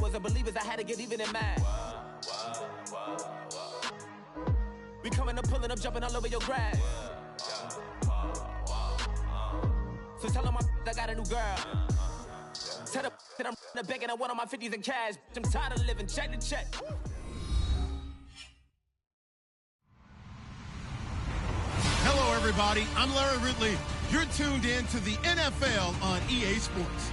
wasn't believers, I had to get even in mad. We coming up, pulling up, jumping all over your grass. So tell them I got a new girl. Tell them that I'm in the bank and I want all my 50s in cash. I'm tired of living check to check. Hello, everybody. I'm Larry Ridley. You're tuned in to the NFL on EA Sports.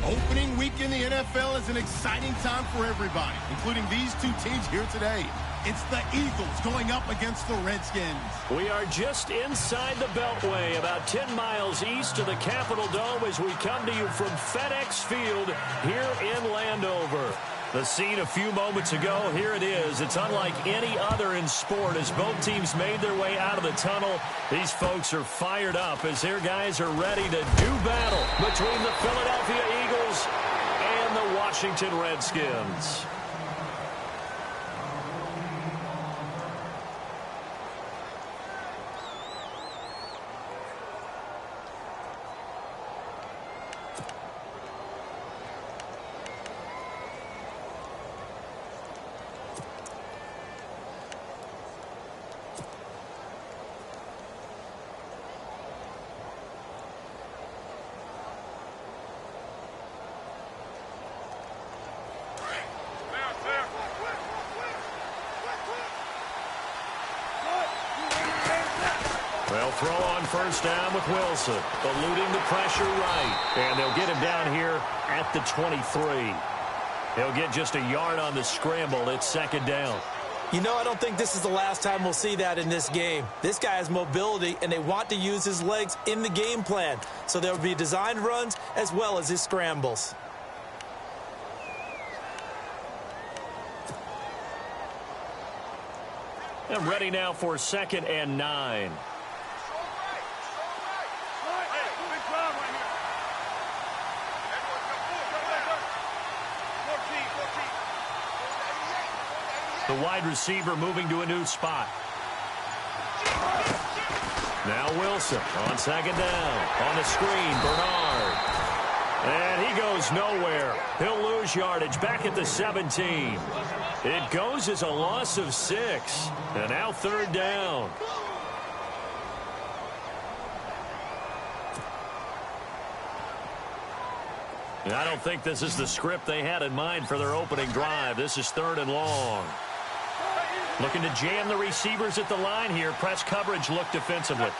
Opening week in the NFL is an exciting time for everybody, including these two teams here today. It's the Eagles going up against the Redskins. We are just inside the Beltway, about 10 miles east of the Capitol Dome as we come to you from FedEx Field here in Landover. The scene a few moments ago, here it is. It's unlike any other in sport as both teams made their way out of the tunnel. These folks are fired up as their guys are ready to do battle between the Philadelphia Eagles and the Washington Redskins. They'll throw on first down with Wilson, eluding the pressure right. And they'll get him down here at the 23. He'll get just a yard on the scramble. It's second down. You know, I don't think this is the last time we'll see that in this game. This guy has mobility, and they want to use his legs in the game plan. So there will be designed runs as well as his scrambles. I'm ready now for 2nd and 9. The wide receiver moving to a new spot. Now Wilson on second down. On the screen, Bernard. And he goes nowhere. He'll lose yardage back at the 17. It goes as a loss of 6. And now third down. And I don't think this is the script they had in mind for their opening drive. This is 3rd and long. Looking to jam the receivers at the line here. Press coverage look defensively.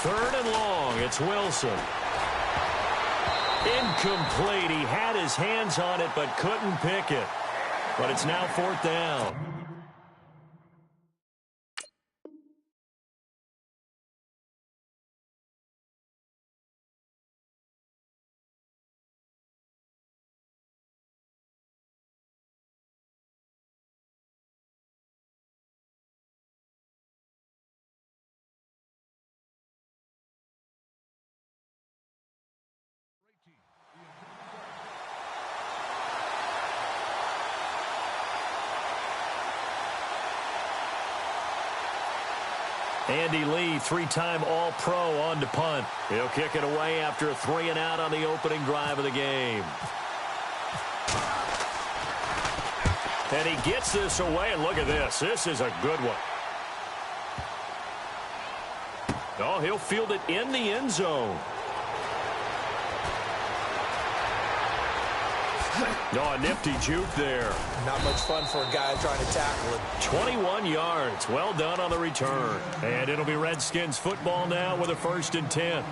Third and long. It's Wilson. Incomplete. He had his hands on it but couldn't pick it. But it's now 4th down. Andy Lee, 3-time All-Pro on to punt. He'll kick it away after a 3-and-out on the opening drive of the game. And he gets this away, and look at this. This is a good one. Oh, he'll field it in the end zone. Oh, a nifty juke there. Not much fun for a guy trying to tackle it. 21 yards. Well done on the return. And it'll be Redskins football now with a 1st and 10.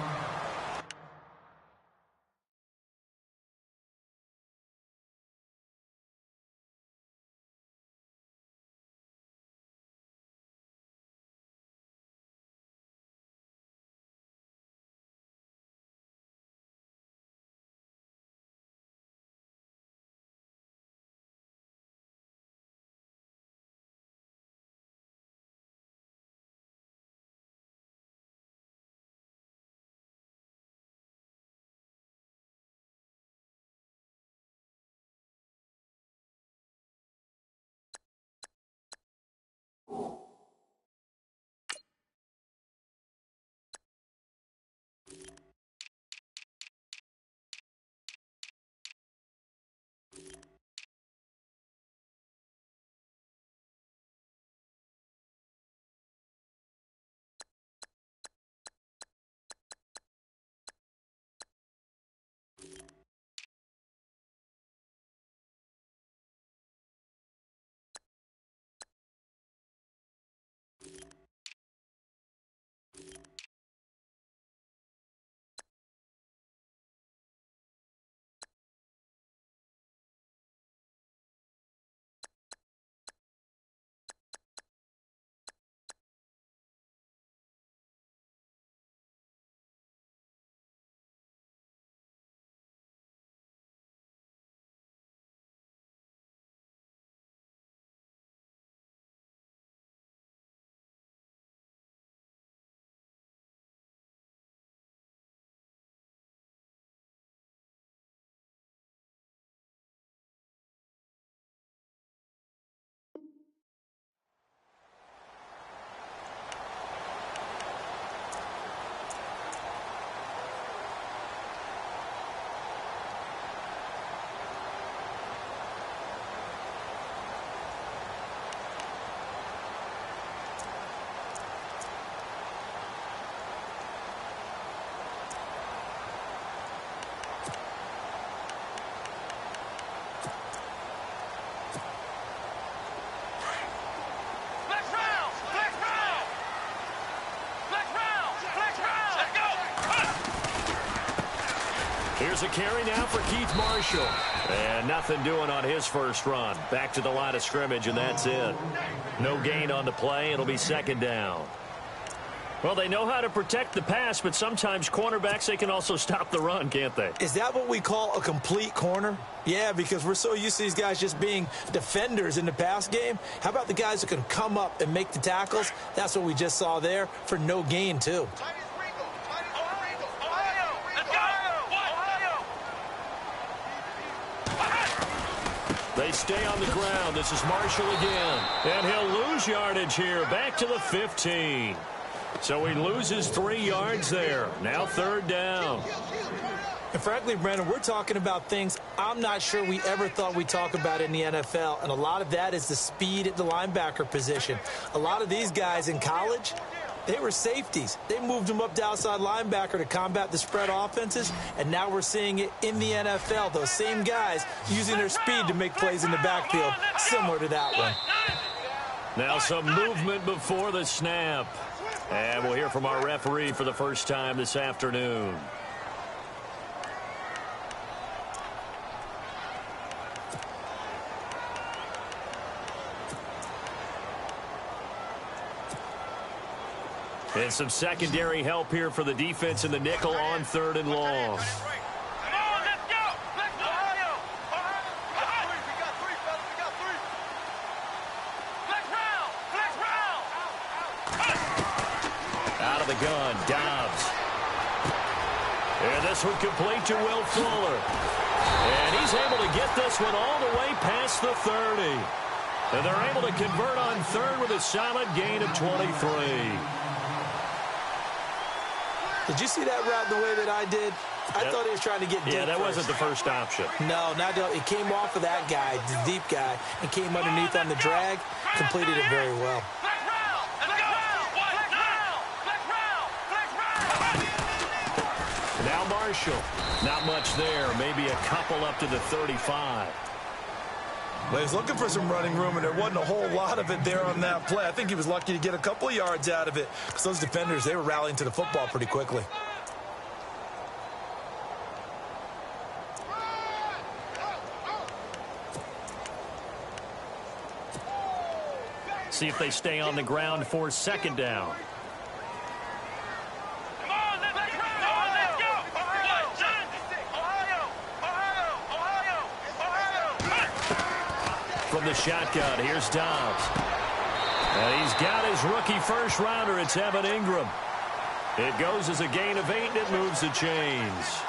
Here's a carry now for Keith Marshall. And nothing doing on his first run. Back to the line of scrimmage, and that's it. No gain on the play. It'll be second down. Well, they know how to protect the pass, but sometimes cornerbacks, they can also stop the run, can't they? Is that what we call a complete corner? Yeah, because we're so used to these guys just being defenders in the pass game. How about the guys who can come up and make the tackles? That's what we just saw there for no gain, too. They stay on the ground. This is Marshall again. And he'll lose yardage here. Back to the 15. So he loses 3 yards there. Now third down. And frankly, Brandon, we're talking about things I'm not sure we ever thought we'd talk about in the NFL. And a lot of that is the speed at the linebacker position. A lot of these guys in college, they were safeties. They moved them up to outside linebacker to combat the spread offenses, and now we're seeing it in the NFL. Those same guys using their speed to make plays in the backfield, similar to that one. Now some movement before the snap. And we'll hear from our referee for the first time this afternoon. And some secondary help here for the defense in the nickel on third and long. Out of the gun, Dobbs. And this one complete to Will Fuller. And he's able to get this one all the way past the 30. And they're able to convert on third with a solid gain of 23. Did you see that route the way that I did? I thought he was trying to get deep. Yeah, that first. wasn't the first option. No, it came off of that guy, the deep guy, and came underneath on the drag. Completed it very well. Now Marshall. Not much there. Maybe a couple up to the 35. Well, he was looking for some running room, and there wasn't a whole lot of it there on that play. I think he was lucky to get a couple of yards out of it because those defenders, they were rallying to the football pretty quickly. See if they stay on the ground for second down. From the shotgun, here's Dobbs. And he's got his rookie first rounder. It's Evan Ingram. It goes as a gain of 8, and it moves the chains.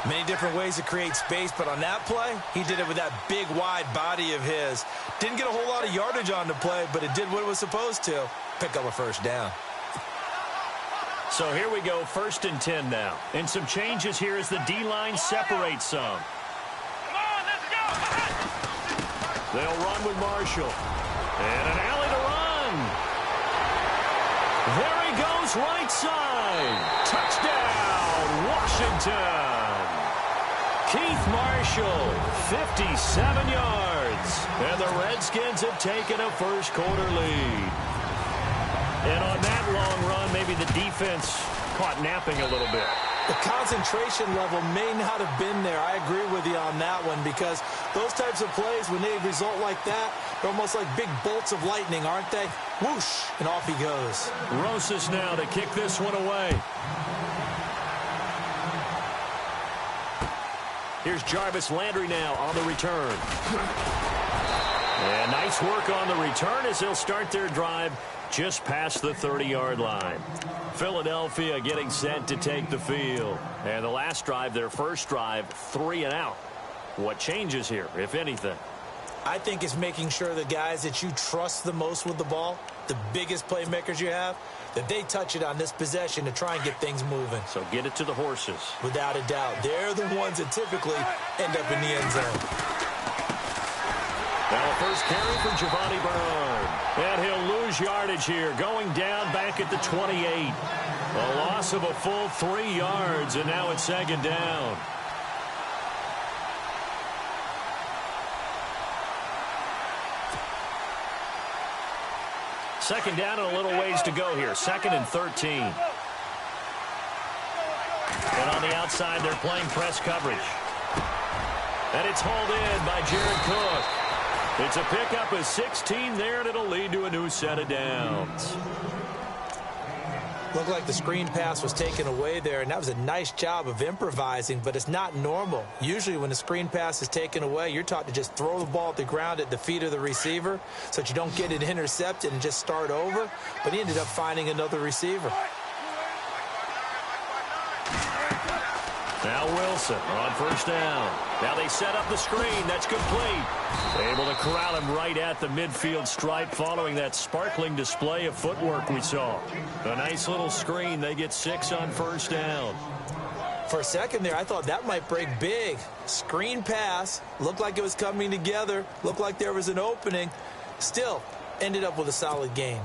Many different ways to create space, but on that play, he did it with that big, wide body of his. Didn't get a whole lot of yardage on the play, but it did what it was supposed to. Pick up a first down. So here we go, 1st and 10 now. And some changes here as the D-line separates some. They'll run with Marshall. And an alley to run. There he goes, right side. Touchdown, Washington. Keith Marshall, 57 yards. And the Redskins have taken a first-quarter lead. And on that long run, maybe the defense caught napping a little bit. The concentration level may not have been there. I agree with you on that one because those types of plays, when they result like that, they're almost like big bolts of lightning, aren't they? Whoosh, and off he goes. Rosas now to kick this one away. Here's Jarvis Landry now on the return. And nice work on the return as they'll start their drive just past the 30-yard line. Philadelphia getting set to take the field. And the last drive, their first drive, 3 and out. What changes here, if anything? I think it's making sure the guys that you trust the most with the ball, the biggest playmakers you have, that they touch it on this possession to try and get things moving. So get it to the horses. Without a doubt. They're the ones that typically end up in the end zone. Now a first carry for Giovanni Bernard. And he'll lose yardage here, going down back at the 28. A loss of a full 3 yards, and now it's second down. Second down and a little ways to go here. 2nd and 13. And on the outside, they're playing press coverage. And it's hauled in by Jared Cook. It's a pickup of 16 there, and it'll lead to a new set of downs. Looked like the screen pass was taken away there, and that was a nice job of improvising, but it's not normal. Usually when the screen pass is taken away, you're taught to just throw the ball at the ground at the feet of the receiver so that you don't get it intercepted and just start over, but he ended up finding another receiver. Now Wilson on first down. Now they set up the screen. That's complete. Able to corral him right at the midfield stripe following that sparkling display of footwork we saw. A nice little screen. They get 6 on first down. For a second there, I thought that might break big. Screen pass. Looked like it was coming together. Looked like there was an opening. Still ended up with a solid gain.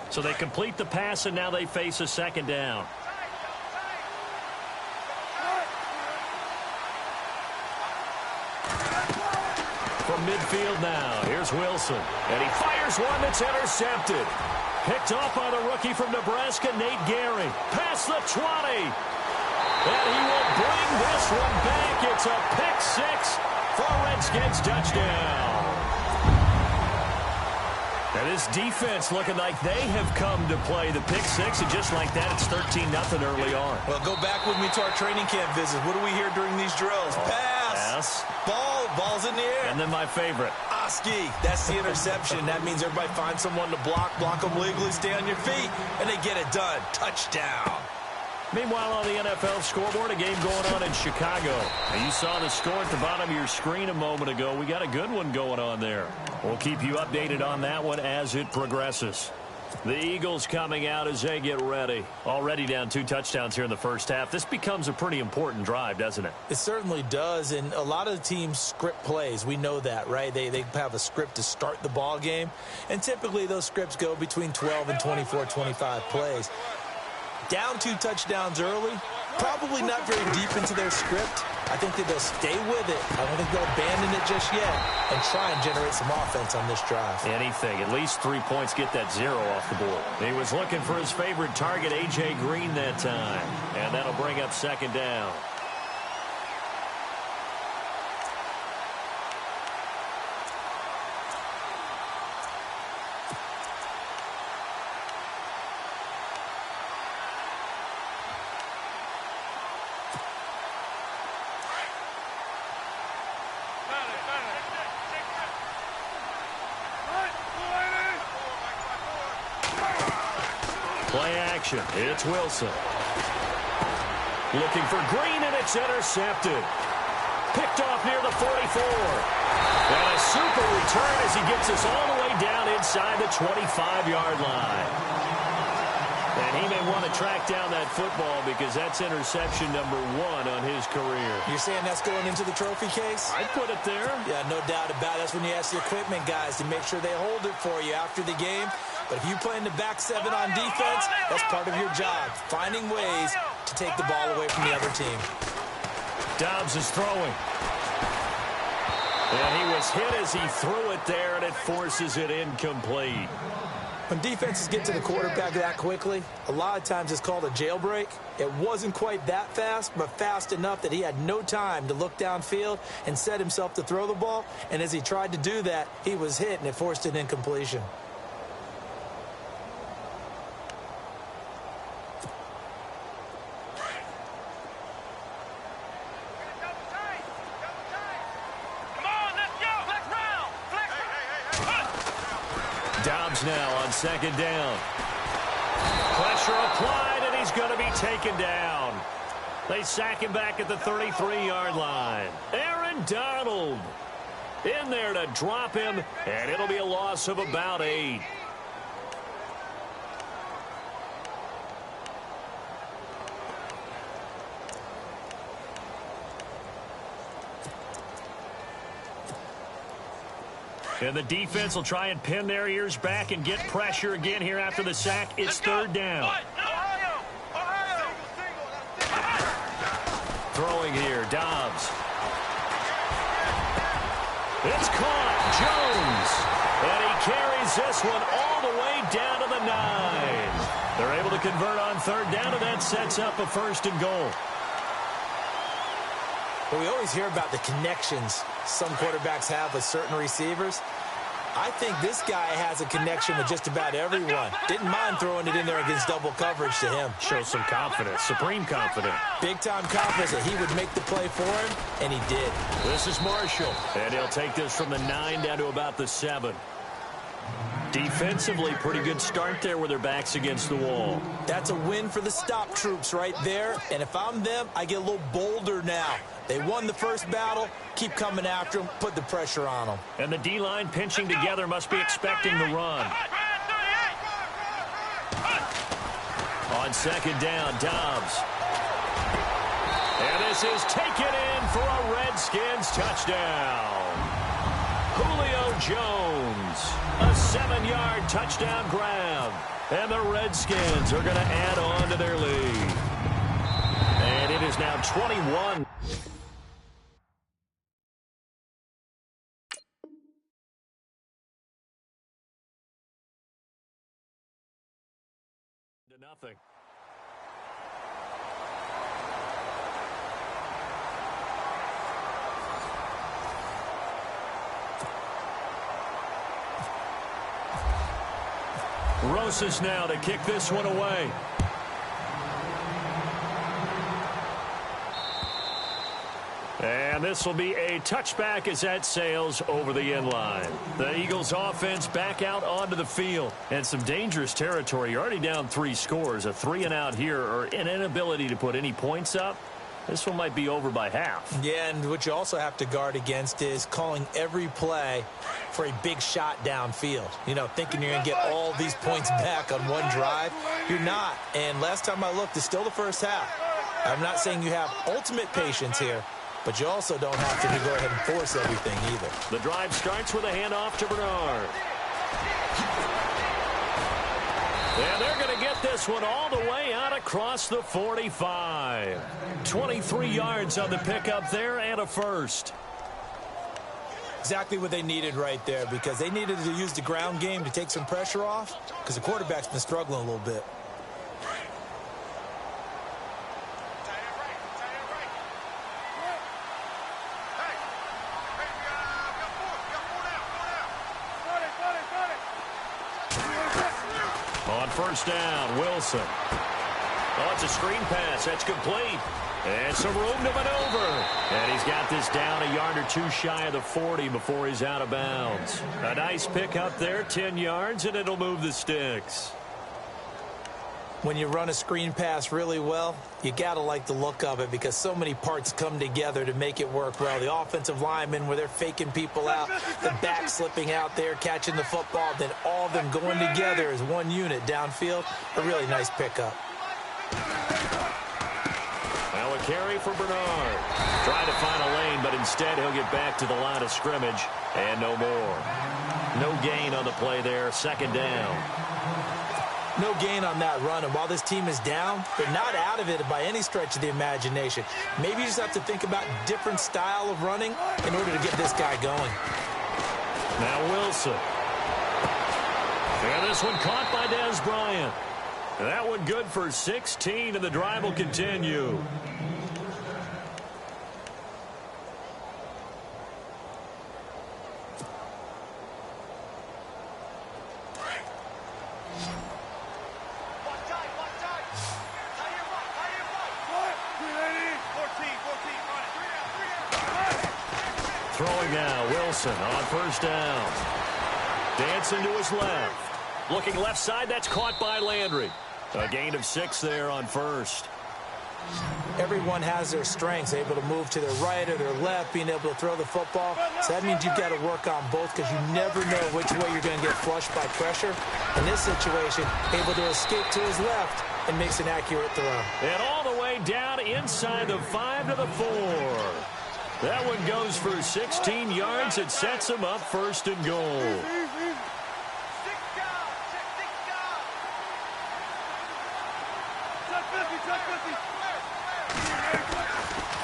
So they complete the pass, and now they face a second down. From midfield now, here's Wilson. And he fires one that's intercepted. Picked off by the rookie from Nebraska, Nate Gehring. Past the 20. And he will bring this one back. It's a pick-6 for Redskins touchdown. And this defense looking like they have come to play the pick-6, and just like that, it's 13-0 early on. Well, go back with me to our training camp visit. What do we hear during these drills? Pass. Ball's in the air. And then my favorite. Oski. That's the interception. That means everybody finds someone to block them legally, stay on your feet, and they get it done. Touchdown. Meanwhile, on the NFL scoreboard, a game going on in Chicago. Now, you saw the score at the bottom of your screen a moment ago. We got a good one going on there. We'll keep you updated on that one as it progresses. The Eagles coming out as they get ready. Already down 2 touchdowns here in the first half. This becomes a pretty important drive, doesn't it? It certainly does, and a lot of the teams script plays. We know that, right? They have a script to start the ball game, and typically those scripts go between 12 and 24, 25 plays. Down 2 touchdowns early, probably not very deep into their script. I think that they'll stay with it. I don't think they'll abandon it just yet and try and generate some offense on this drive. Anything. At least 3 points, get that 0 off the board. He was looking for his favorite target, A.J. Green, that time. And that'll bring up second down. Play action. It's Wilson. Looking for Green, and it's intercepted. Picked off near the 44. And a super return as he gets us all the way down inside the 25-yard line. And he may want to track down that football because that's interception number 1 on his career. You're saying that's going into the trophy case? I'd put it there. Yeah, no doubt about it. That's when you ask the equipment guys to make sure they hold it for you after the game. But if you play in the back 7 on defense, that's part of your job, finding ways to take the ball away from the other team. Dobbs is throwing. And he was hit as he threw it there, and it forces it incomplete. When defenses get to the quarterback that quickly, a lot of times it's called a jailbreak. It wasn't quite that fast, but fast enough that he had no time to look downfield and set himself to throw the ball. And as he tried to do that, he was hit, and it forced an incompletion. Dobbs now on second down. Pressure applied, and he's going to be taken down. They sack him back at the 33-yard line. Aaron Donald in there to drop him, and it'll be a loss of about 8. And the defense will try and pin their ears back and get pressure again here after the sack. It's third down. Throwing here, Dobbs. It's caught, Jones. And he carries this one all the way down to the 9. They're able to convert on third down, and that sets up a 1st and goal. Well, we always hear about the connections some quarterbacks have with certain receivers. I think this guy has a connection with just about everyone. Didn't mind throwing it in there against double coverage to him. Shows some confidence, supreme confidence. Big-time confidence that he would make the play for him, and he did. This is Marshall, and he'll take this from the 9 down to about the 7. Defensively, pretty good start there with their backs against the wall. That's a win for the stop troops right there, and if I'm them, I get a little bolder now. They won the first battle. Keep coming after them. Put the pressure on them. And the D-line pinching together must be expecting the run. On second down, Dobbs. And this is taken in for a Redskins touchdown. Julio Jones, a 7-yard touchdown grab. And the Redskins are going to add on to their lead. And it is now 21. To nothing. Rosas now to kick this one away. And this will be a touchback as that sails over the end line. The Eagles offense back out onto the field. And some dangerous territory. You're already down 3 scores. A 3-and-out here, or an inability to put any points up. This one might be over by half. Yeah, and what you also have to guard against is calling every play for a big shot downfield. You know, thinking you're going to get all these points back on one drive. You're not. And last time I looked, it's still the first half. I'm not saying you have ultimate patience here, but you also don't have to go ahead and force everything either. The drive starts with a handoff to Bernard. And they're going to get this one all the way out across the 45. 23 yards on the pickup there and a first. Exactly what they needed right there, because they needed to use the ground game to take some pressure off, because the quarterback's been struggling a little bit. On first down, Wilson. Oh, it's a screen pass. That's complete. And some room to maneuver. And he's got this down a yard or 2 shy of the 40 before he's out of bounds. A nice pick up there, 10 yards, and it'll move the sticks. When you run a screen pass really well, you got to like the look of it, because so many parts come together to make it work well. The offensive linemen, where they're faking people out, the back slipping out there, catching the football, then all of them going together as one unit downfield. A really nice pickup. Now a carry for Bernard. Trying to find a lane, but instead he'll get back to the line of scrimmage, and no more. No gain on the play there, second down. No gain on that run, and while this team is down, they're not out of it by any stretch of the imagination. Maybe you just have to think about different style of running in order to get this guy going. Now Wilson. And this one caught by Dez Bryant. That one good for 16, and the drive will continue. Throwing now, Wilson on first down. Dancing to his left. Looking left side, that's caught by Landry. A gain of 6 there on first. Everyone has their strengths, able to move to their right or their left, being able to throw the football. So that means you've got to work on both, because you never know which way you're going to get flushed by pressure. In this situation, able to escape to his left and makes an accurate throw. And all the way down inside the 5 to the 4. That one goes for 16 yards. It sets him up first and goal.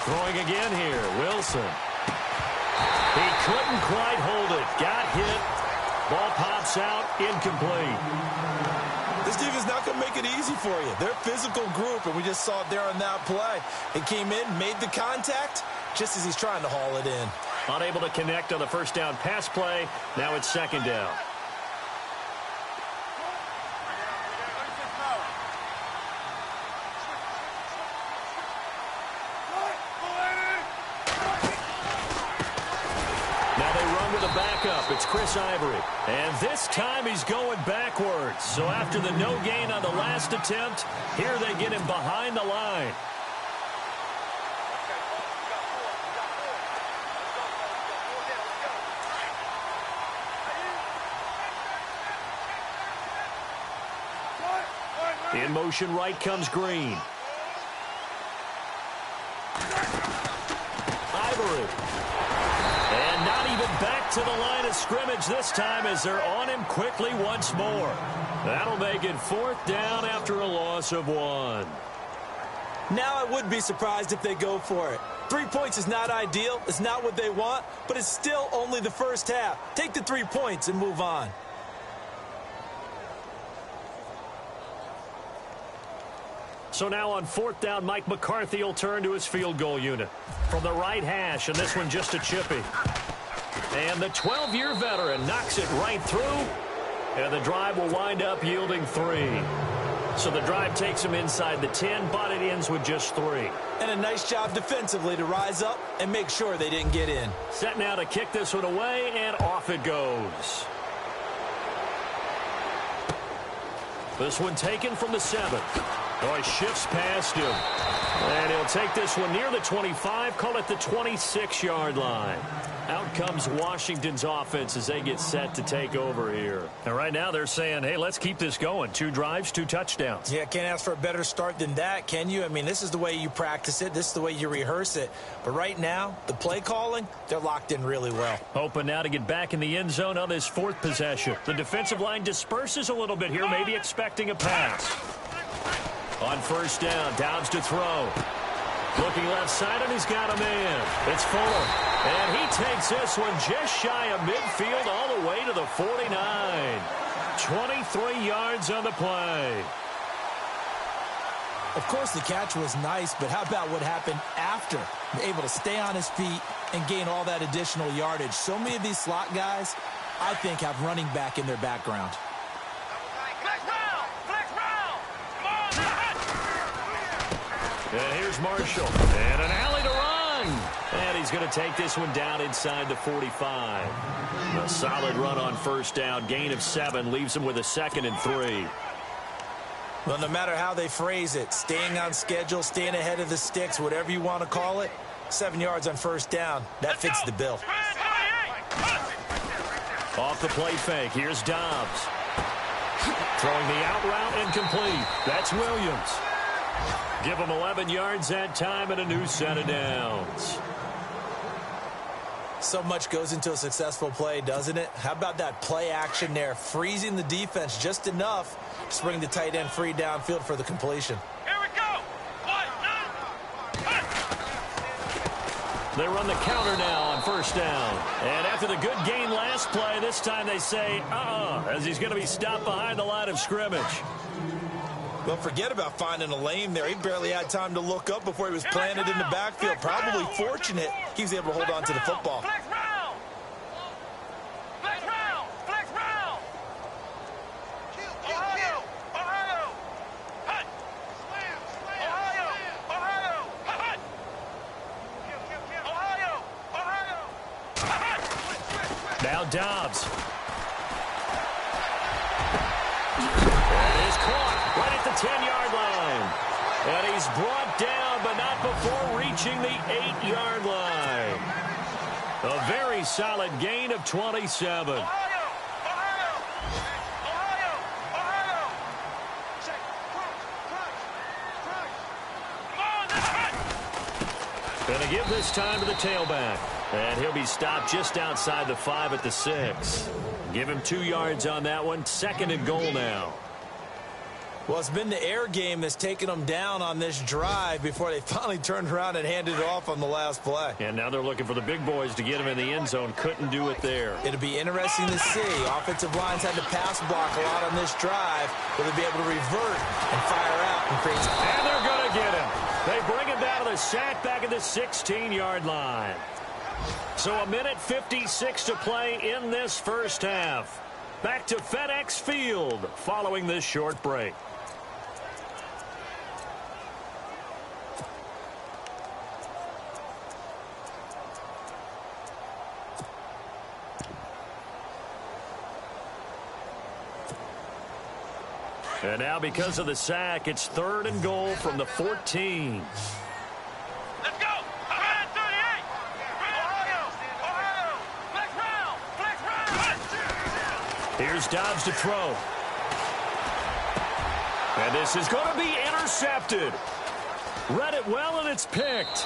Throwing again here, Wilson. He couldn't quite hold it. Got hit. Ball pops out, incomplete. This defense is not going to make it easy for you. They're a physical group, and we just saw it there on that play. It came in, made the contact, just as he's trying to haul it in. Unable to connect on the first down pass play. Now it's second down. Backup, it's Chris Ivory. And this time he's going backwards. So after the no gain on the last attempt, here they get him behind the line. In motion right comes Green. Ivory. And not even back to the line of scrimmage this time as they're on him quickly once more. That'll make it fourth down after a loss of 1. Now I wouldn't be surprised if they go for it. 3 points is not ideal. It's not what they want, but it's still only the first half. Take the 3 points and move on. So now on fourth down, Mike McCarthy will turn to his field goal unit. From the right hash, and this one just a chippy. And the 12-year veteran knocks it right through, and the drive will wind up yielding 3. So the drive takes him inside the 10, but it ends with just 3. And a nice job defensively to rise up and make sure they didn't get in. Set now to kick this one away, and off it goes. This one taken from the 7. Oh, he shifts past him. And he'll take this one near the 25, call it the 26-yard line. Out comes Washington's offense as they get set to take over here. And right now they're saying, hey, let's keep this going. 2 drives, 2 touchdowns. Yeah, can't ask for a better start than that, can you? I mean, this is the way you practice it. This is the way you rehearse it. But right now, the play calling, they're locked in really well. Hoping now to get back in the end zone on this 4th possession. The defensive line disperses a little bit here, maybe expecting a pass. On first down, Dobbs to throw. Looking left side, and he's got a man. It's Fuller. And he takes this one just shy of midfield all the way to the 49. 23 yards on the play. Of course, the catch was nice, but how about what happened after? Able to stay on his feet and gain all that additional yardage. So many of these slot guys, I think, have running back in their background. And here's Marshall. And an alley to run. And he's going to take this one down inside the 45. A solid run on first down. Gain of 7 leaves him with a 2nd and 3. Well, no matter how they phrase it, staying on schedule, staying ahead of the sticks, whatever you want to call it, 7 yards on first down, that fits the bill. Off the play fake. Here's Dobbs. Throwing the out route incomplete. That's Williams. Give him 11 yards that time and a new set of downs. So much goes into a successful play, doesn't it? How about that play action there, freezing the defense just enough to bring the tight end free downfield for the completion. Here we go. They run the counter now on first down. And after the good gain last play, this time they say, as he's going to be stopped behind the line of scrimmage. Well, forget about finding a lane there. He barely had time to look up before he was planted in the backfield. Probably fortunate he was able to hold on to the football. Flex round. Flex round. Flex round. Ohio. Ohio. Hut. Ohio. Ohio. Hut. Ohio. Ohio. Hut. Now Dobbs. That is caught right at the 10-yard line. And he's brought down, but not before reaching the 8-yard line. A very solid gain of 27. Ohio. Ohio. Ohio. Ohio. Check. Crunch. Going to give this time to the tailback. And he'll be stopped just outside the 5 at the 6. Give him 2 yards on that one. 2nd and goal now. Well, it's been the air game that's taken them down on this drive before they finally turned around and handed it off on the last play. And now they're looking for the big boys to get him in the end zone. Couldn't do it there. It'll be interesting to see. Offensive lines had to pass block a lot on this drive. Will they be able to revert and fire out and create some... And they're going to get him. They bring him down to the sack back at the 16-yard line. So 1:56 to play in this first half. Back to FedEx Field following this short break. And now because of the sack, it's 3rd and goal from the 14. Let's go! Ahead, 38! Ohio! Flex round! Here's Dobbs to throw. And this is going to be intercepted. Read it well, and it's picked.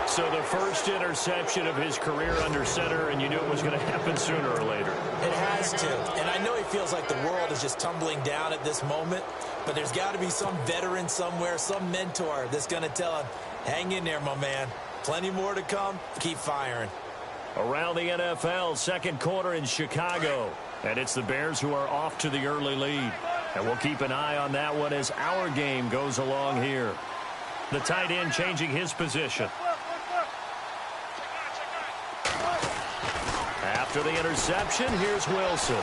So the first interception of his career under center, and you knew it was going to happen sooner or later. It has to. And I know he feels like the world is just tumbling down at this moment, but there's got to be some veteran somewhere, some mentor that's going to tell him, hang in there, my man. Plenty more to come. Keep firing. Around the NFL, second quarter in Chicago. And it's the Bears who are off to the early lead. And we'll keep an eye on that one as our game goes along here. The tight end changing his position. After the interception, here's Wilson.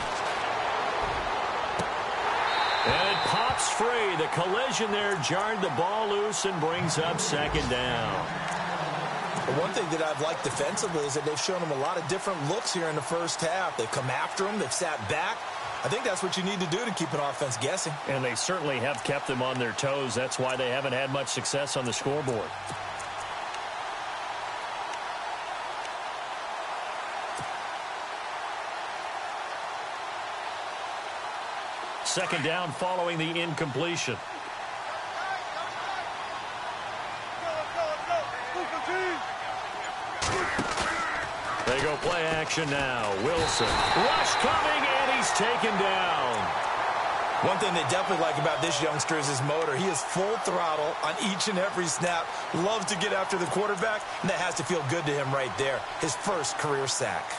And it pops free. The collision there jarred the ball loose and brings up second down. But one thing that I've liked defensively is that they've shown him a lot of different looks here in the first half. They've come after him. They've sat back. I think that's what you need to do to keep an offense guessing. And they certainly have kept them on their toes. That's why they haven't had much success on the scoreboard. Second down following the incompletion. They go play action now. Wilson. Rush coming, and he's taken down. One thing they definitely like about this youngster is his motor. He is full throttle on each and every snap. Loves to get after the quarterback, and that has to feel good to him right there. His first career sack.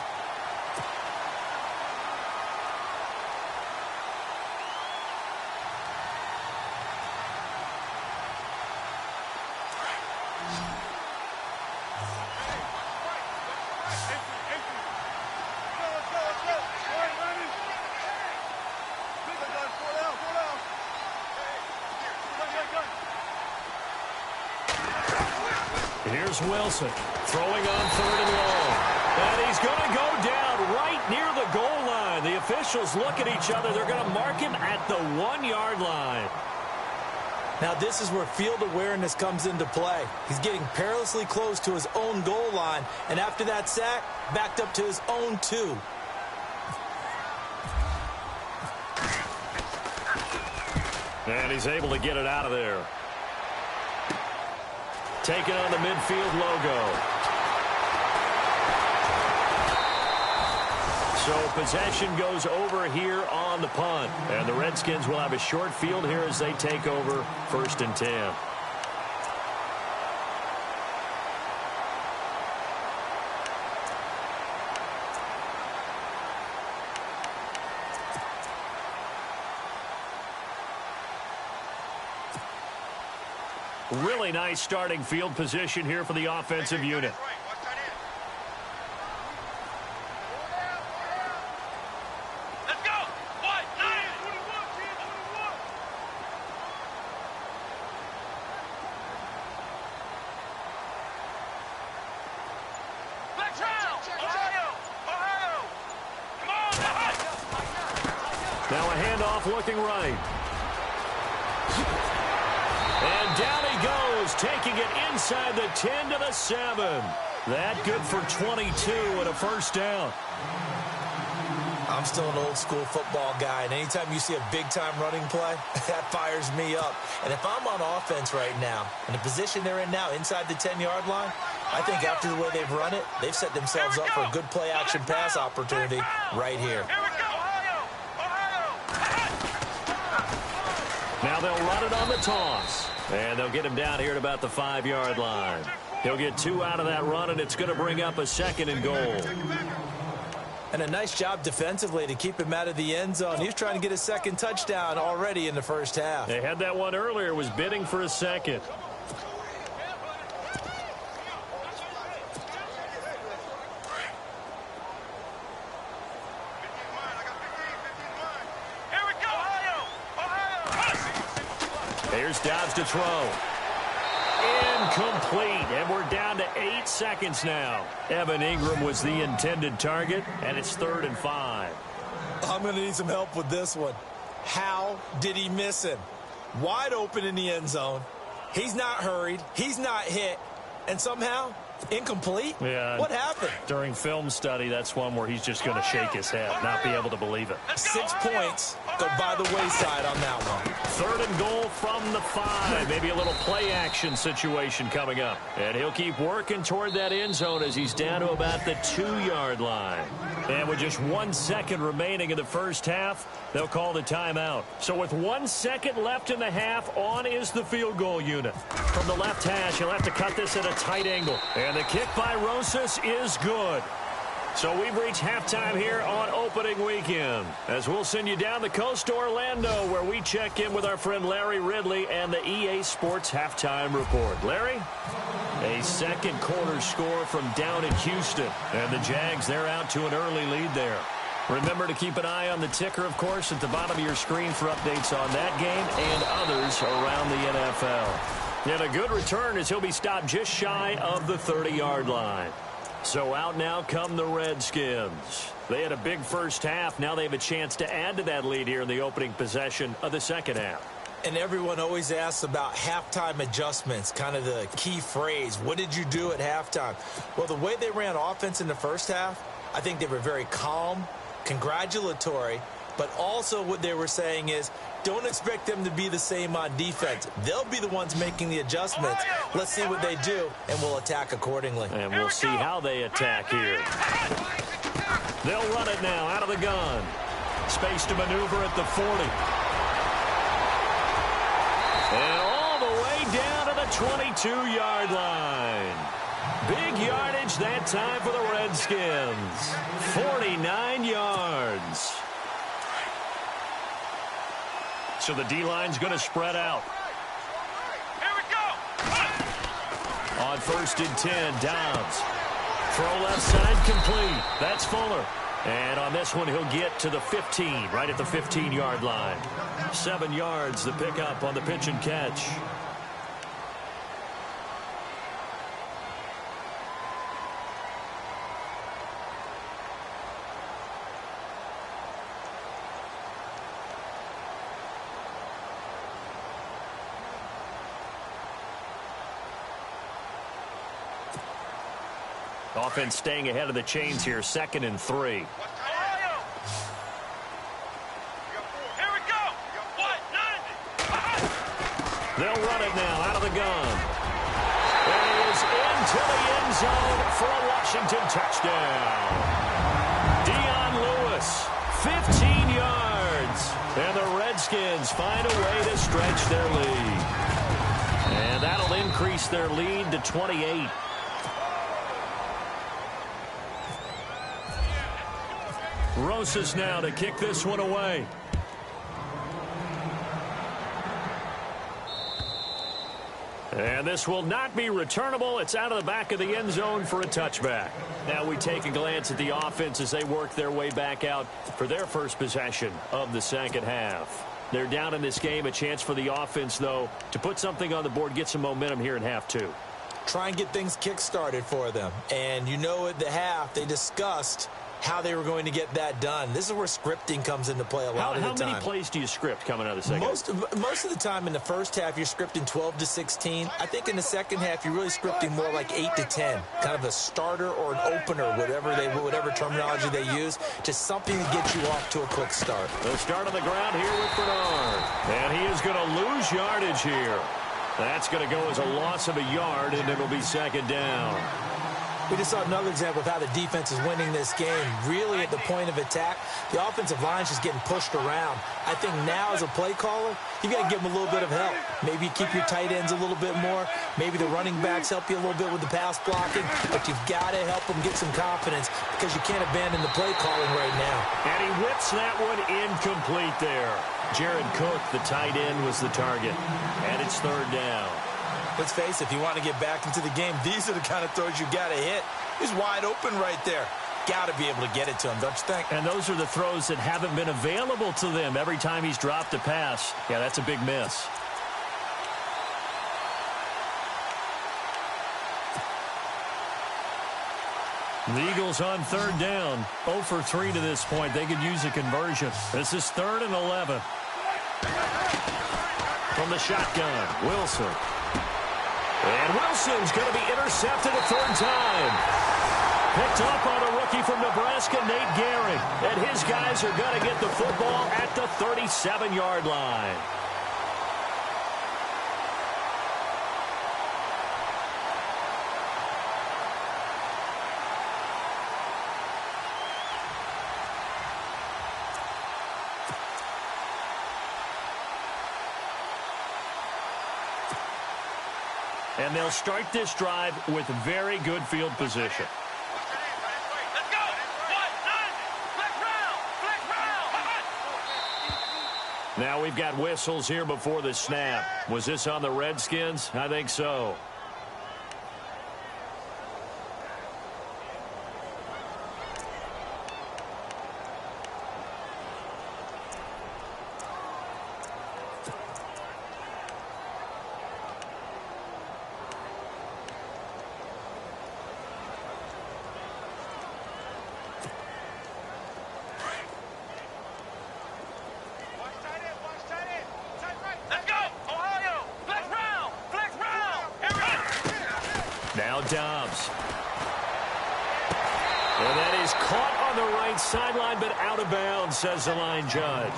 Here's Wilson throwing on 3rd and long. And he's going to go down right near the goal line. The officials look at each other. They're going to mark him at the 1-yard line. Now this is where field awareness comes into play. He's getting perilously close to his own goal line. And after that sack, backed up to his own 2. And he's able to get it out of there. Taking on the midfield logo. So possession goes over here on the punt. And the Redskins will have a short field here as they take over 1st and 10. Really nice starting field position here for the offensive unit. Let's go! One, nine! Flex round! Ohio! Come on! Now a handoff looking right. And down he goes, taking it inside the 10 to the 7. That good for 22 and a first down. I'm still an old-school football guy, and anytime you see a big-time running play, that fires me up. And if I'm on offense right now, in the position they're in now, inside the 10-yard line, I think after the way they've run it, they've set themselves up for a good play-action pass opportunity right here. Now they'll run it on the toss. And they'll get him down here at about the 5-yard line. He'll get 2 out of that run, and it's going to bring up a 2nd and goal. And a nice job defensively to keep him out of the end zone. He was trying to get a second touchdown already in the first half. They had that one earlier, was bidding for a second. Here's Dobbs to throw. Incomplete, and we're down to 8 seconds now. Evan Ingram was the intended target, and it's 3rd and 5. I'm going to need some help with this one. How did he miss him? Wide open in the end zone. He's not hurried. He's not hit. And somehow, incomplete? Yeah. What happened? During film study, that's one where he's just going to shake his head, not be able to believe it. 6 points go by the wayside on that one. 3rd and goal from the 5. Maybe a little play action situation coming up. And he'll keep working toward that end zone as he's down to about the 2-yard line. And with just 1 second remaining in the first half, they'll call the timeout. So with 1 second left in the half, on is the field goal unit. From the left hash, he'll have to cut this at a tight angle. And the kick by Rosas is good. So we've reached halftime here on opening weekend, as we'll send you down the coast to Orlando, where we check in with our friend Larry Ridley and the EA Sports Halftime Report. Larry? A second quarter score from down in Houston, and the Jags, they're out to an early lead there. Remember to keep an eye on the ticker, of course, at the bottom of your screen for updates on that game and others around the NFL. And a good return as he'll be stopped just shy of the 30-yard line. So out now come the Redskins. They had a big first half. Now they have a chance to add to that lead here in the opening possession of the second half. And everyone always asks about halftime adjustments, kind of the key phrase. What did you do at halftime? Well, the way they ran offense in the first half, I think they were very calm, congratulatory, but also what they were saying is, don't expect them to be the same on defense. They'll be the ones making the adjustments. Let's see what they do, and we'll attack accordingly. And we'll see how they attack here. They'll run it now out of the gun. Space to maneuver at the 40. And all the way down to the 22-yard line. Big yardage that time for the Redskins. 49 yards. So the D-line's going to spread out. Here we go. On 1st and 10, Dobbs. Throw left side complete. That's Fuller. And on this one, he'll get to the 15, right at the 15-yard line. 7 yards, the pickup on the pitch and catch. Offense staying ahead of the chains here, 2nd and 3. Here we go. What? 90. They'll run it now out of the gun. And he is into the end zone for a Washington touchdown. Dion Lewis, 15 yards. And the Redskins find a way to stretch their lead. And that'll increase their lead to 28. Rosas now to kick this one away. And this will not be returnable. It's out of the back of the end zone for a touchback. Now we take a glance at the offense as they work their way back out for their first possession of the second half. They're down in this game. A chance for the offense, though, to put something on the board, get some momentum here in half 2. Try and get things kick-started for them. And you know at the half, they discussed how they were going to get that done. This is where scripting comes into play a lot of the time. How many plays do you script coming out of the second? Most of the time in the first half, you're scripting 12 to 16. I think in the second half, you're really scripting more like 8 to 10. Kind of a starter or an opener, whatever terminology they use, just something to get you off to a quick start. They'll start on the ground here with Bernard. And he is going to lose yardage here. That's going to go as a loss of a yard, and it'll be 2nd down. We just saw another example of how the defense is winning this game. Really at the point of attack, the offensive line's just getting pushed around. I think now as a play caller, you got to give them a little bit of help. Maybe keep your tight ends a little bit more. Maybe the running backs help you a little bit with the pass blocking. But you've got to help them get some confidence because you can't abandon the play calling right now. And he whips that one incomplete there. Jared Cook, the tight end, was the target. And it's third down. Let's face it, if you want to get back into the game, these are the kind of throws you got to hit. He's wide open right there. Got to be able to get it to him, don't you think? And those are the throws that haven't been available to them every time he's dropped a pass. Yeah, that's a big miss. The Eagles on third down. 0 for 3 to this point. They could use a conversion. This is 3rd and 11. From the shotgun, Wilson. And Wilson's going to be intercepted a third time. Picked up on a rookie from Nebraska, Nate Gehrig. And his guys are going to get the football at the 37-yard line. And they'll start this drive with very good field position. Let's go. Flex round. Now we've got whistles here before the snap. Was this on the Redskins? I think so. Now Dobbs. And that is caught on the right sideline, but out of bounds, says the line judge.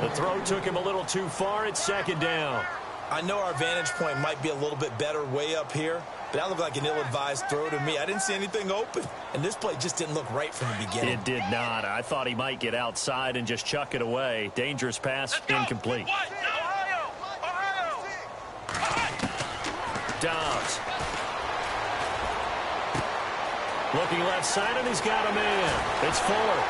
The throw took him a little too far. It's 2nd down. I know our vantage point might be a little bit better way up here, but that looked like an ill-advised throw to me. I didn't see anything open, and this play just didn't look right from the beginning. It did not. I thought he might get outside and just chuck it away. Dangerous pass, incomplete. Dobbs. Looking left side, and he's got a man. It's Fuller.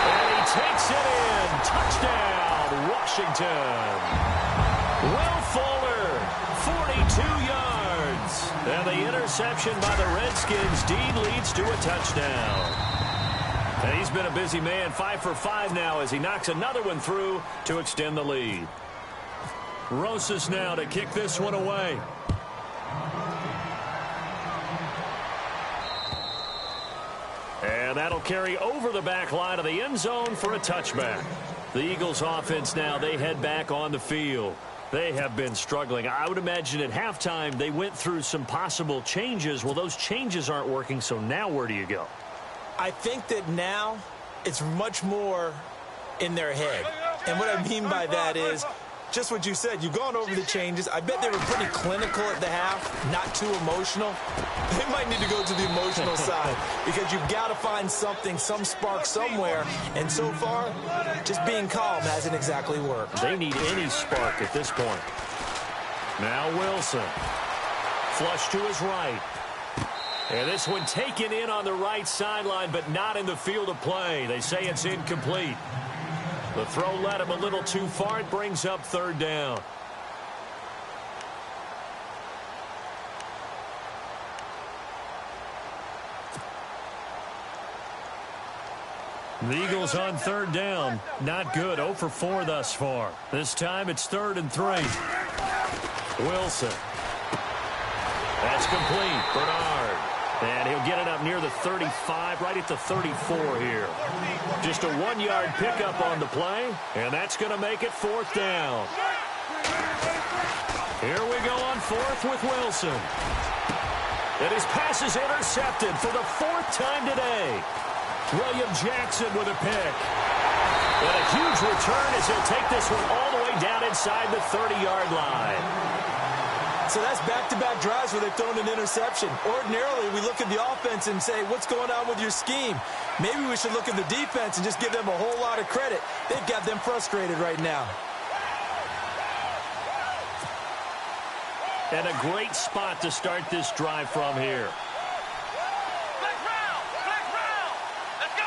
And he takes it in. Touchdown, Washington. Will Fuller, 42 yards. And the interception by the Redskins. Dean leads to a touchdown. And he's been a busy man. 5 for 5 now as he knocks another one through to extend the lead. Rosas now to kick this one away. And that'll carry over the back line of the end zone for a touchback. The Eagles offense now, they head back on the field. They have been struggling. I would imagine at halftime they went through some possible changes. Well, those changes aren't working, so now where do you go? I think that now it's much more in their head. And what I mean by that is just what you said. You've gone over the changes. I bet they were pretty clinical at the half, not too emotional. They might need to go to the emotional side because you've got to find something, some spark somewhere. And so far, just being calm hasn't exactly worked. They need any spark at this point. Now Wilson. Flush to his right. And this one taken in on the right sideline, but not in the field of play. They say it's incomplete. The throw led him a little too far. It brings up 3rd down. The Eagles on 3rd down. Not good. 0 for 4 thus far. This time it's 3rd and 3. Wilson. That's complete. Bernard. And he'll get it up near the 35, right at the 34 here. Just a 1-yard pickup on the play, and that's going to make it 4th down. Here we go on 4th with Wilson. And his pass is intercepted for the 4th time today. William Jackson with a pick. And a huge return as he'll take this one all the way down inside the 30-yard line. So that's back-to-back drives where they've thrown an interception. Ordinarily, we look at the offense and say, what's going on with your scheme? Maybe we should look at the defense and just give them a whole lot of credit. They've got them frustrated right now. And a great spot to start this drive from here. Flex round! Flex round! Let's go!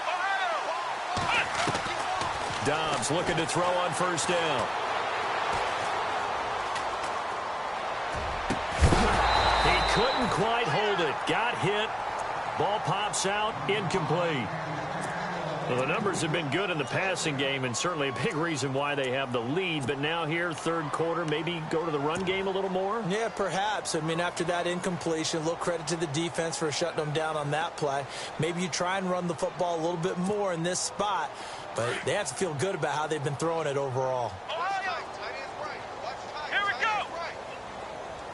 Ohio! Dobbs looking to throw on first down. He couldn't quite hold it. Got hit. Ball pops out. Incomplete. Well, the numbers have been good in the passing game, and certainly a big reason why they have the lead. But now here, third quarter, maybe go to the run game a little more? Yeah, perhaps. I mean, after that incompletion, a little credit to the defense for shutting them down on that play. Maybe you try and run the football a little bit more in this spot, but they have to feel good about how they've been throwing it overall. Here we go!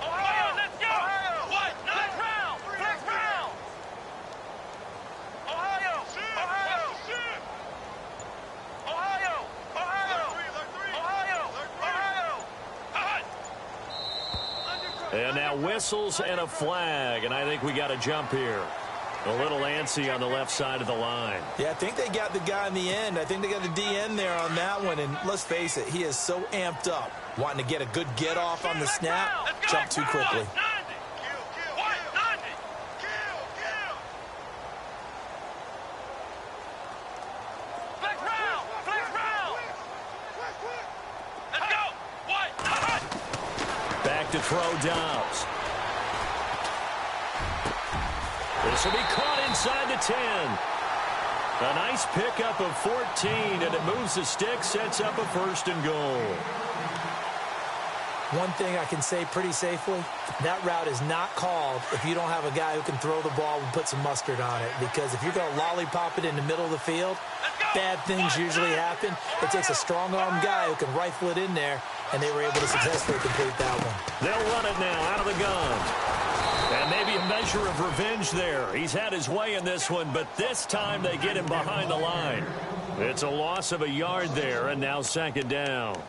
Ohio, let's go! What? Flex round! Flex round! Ohio! Ohio! Ohio! Ohio! Ohio! And now whistles and a flag, and I think we got a jump here. A little antsy on the left side of the line. Yeah, I think they got the guy in the end. I think they got the DN there on that one, and let's face it, he is so amped up, wanting to get a good get-off on the snap, jump too quickly. Back to throw Dobbs. This will be caught inside the 10. A nice pickup of 14, and it moves the stick, sets up a first and goal. One thing I can say pretty safely, that route is not called if you don't have a guy who can throw the ball and put some mustard on it. Because if you're going to lollipop it in the middle of the field, bad things usually happen. It takes a strong-arm guy who can rifle it in there, and they were able to successfully complete that one. They'll run it now out of the gun. And maybe a measure of revenge there. He's had his way in this one, but this time they get him behind the line. It's a loss of a yard there, and now second down.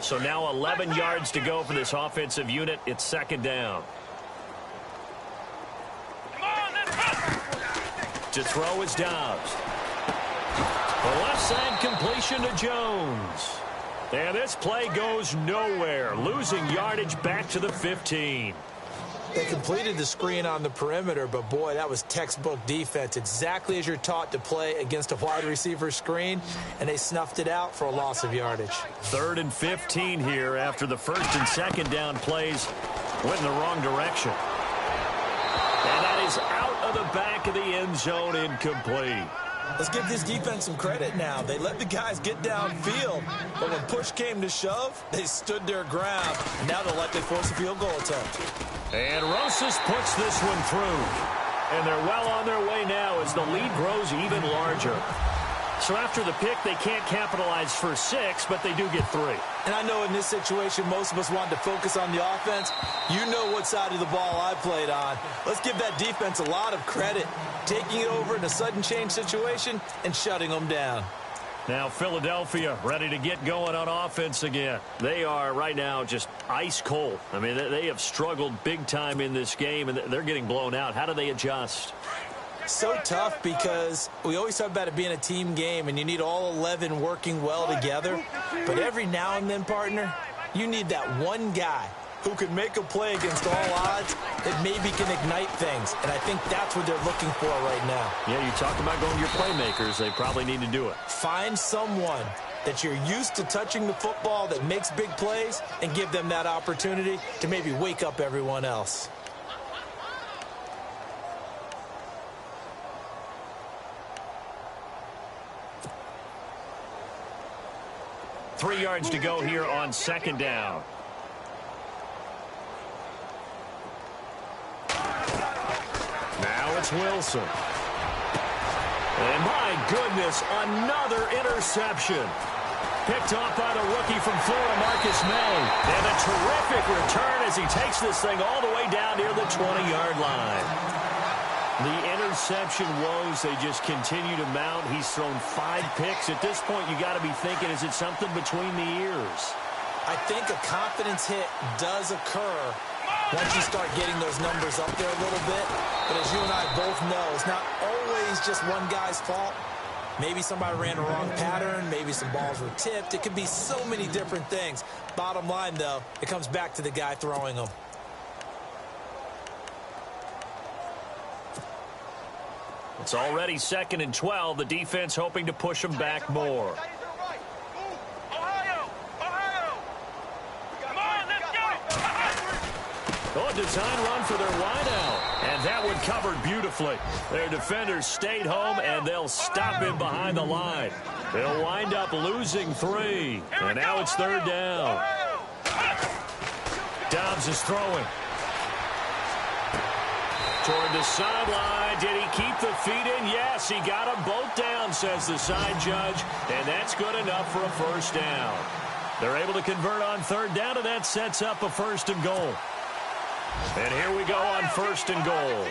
So now 11 yards to go for this offensive unit. It's second down. To throw is Dobbs. The left side completion to Jones. And this play goes nowhere. Losing yardage back to the 15. They completed the screen on the perimeter, but boy, that was textbook defense. Exactly as you're taught to play against a wide receiver screen, and they snuffed it out for a loss of yardage. 3rd and 15 here after the first and second down plays went in the wrong direction. And that is out of the back of the end zone, incomplete. Let's give this defense some credit now. They let the guys get downfield, but when push came to shove, they stood their ground. And now they'll likely force a field goal attempt. And Rosas puts this one through. And they're well on their way now as the lead grows even larger. So after the pick, they can't capitalize for 6, but they do get 3. And I know in this situation, most of us wanted to focus on the offense. You know what side of the ball I played on. Let's give that defense a lot of credit, taking it over in a sudden change situation and shutting them down. Now Philadelphia ready to get going on offense again. They are right now just ice cold. I mean, they have struggled big time in this game, and they're getting blown out. How do they adjust? So tough because we always talk about it being a team game, and you need all 11 working well together. But every now and then, partner, you need that one guy who can make a play against all odds that maybe can ignite things. And I think that's what they're looking for right now. Yeah, you talk about going to your playmakers. They probably need to do it. Find someone that you're used to touching the football that makes big plays and give them that opportunity to maybe wake up everyone else. Three yards to go here on second down. Now it's Wilson. And my goodness, another interception. Picked off by the rookie from Florida, Marcus May. And a terrific return as he takes this thing all the way down near the 20-yard line. The interception woes, they just continue to mount. He's thrown 5 picks. At this point, you got to be thinking, is it something between the ears? I think a confidence hit does occur once you start getting those numbers up there a little bit. But as you and I both know, it's not always just one guy's fault. Maybe somebody ran a wrong pattern. Maybe some balls were tipped. It could be so many different things. Bottom line, though, it comes back to the guy throwing them. It's already 2nd and 12. The defense hoping to push them back more. Oh, a design run for their wideout. And that one covered beautifully. Their defenders stayed home, and they'll stop him behind the line. They'll wind up losing 3. And now it's 3rd down. Dobbs is throwing. Toward the sideline. Did he keep the feet in? Yes, he got them both down, says the side judge. And that's good enough for a 1st down. They're able to convert on 3rd down, and that sets up a 1st and goal. And here we go on 1st and goal.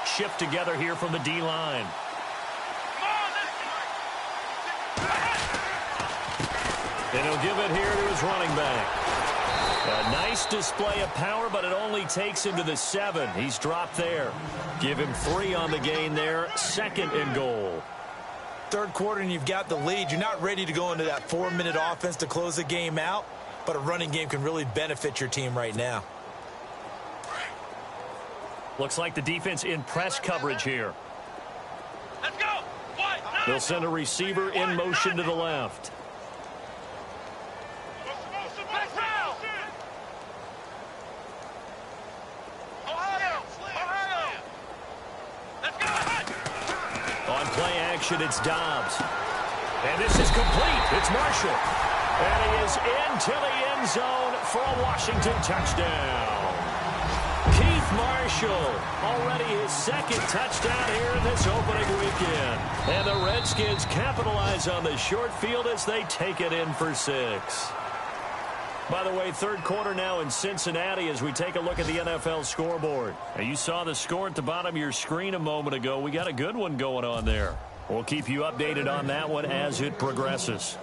Shift together here from the D-line. And he'll give it here to his running back. A nice display of power, but it only takes him to the 7. He's dropped there. Give him 3 on the gain there. 2nd and goal. 3rd quarter and you've got the lead. You're not ready to go into that 4-minute offense to close the game out, but a running game can really benefit your team right now. Looks like the defense in press coverage here. Let's go. They'll send a receiver in motion to the left. On play action, it's Dobbs. And this is complete. It's Marshall. And he is into the end zone for a Washington touchdown. Marshall, already his 2nd touchdown here in this opening weekend. And the Redskins capitalize on the short field as they take it in for 6. By the way, 3rd quarter now in Cincinnati as we take a look at the NFL scoreboard. Now, you saw the score at the bottom of your screen a moment ago. We got a good one going on there. We'll keep you updated on that one as it progresses.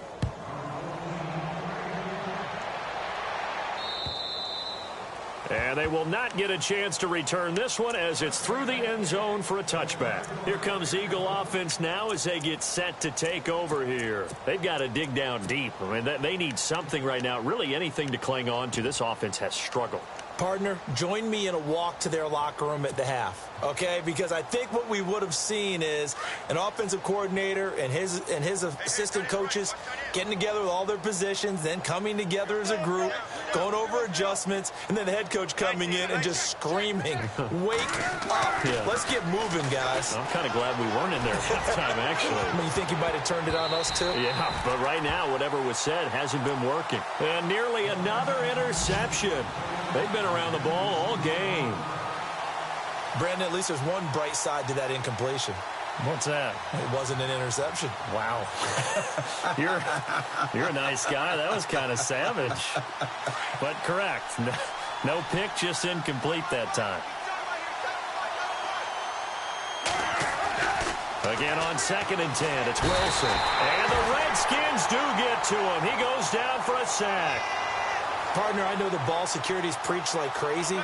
And they will not get a chance to return this one as it's through the end zone for a touchback. Here comes Eagle offense now as they get set to take over here. They've got to dig down deep. I mean, they need something right now, really anything to cling on to. This offense has struggled. Partner, join me in a walk to their locker room at the half, okay? Because I think what we would have seen is an offensive coordinator and his assistant coaches getting together with all their positions, then coming together as a group, going over adjustments, and then the head coach coming in and just screaming, wake up. Yeah. Let's get moving, guys. I'm kind of glad we weren't in there at halftime, actually. I mean, you think he might have turned it on us, too? Yeah, but right now, whatever was said hasn't been working. And nearly another interception. They've been around the ball all game. Brandon, at least there's one bright side to that incompletion. What's that? It wasn't an interception. Wow. You're a nice guy. That was kind of savage. But correct. No pick, just incomplete that time. Again on 2nd and 10. It's Wilson. And the Redskins do get to him. He goes down for a sack. Partner, I know the ball security's preached like crazy,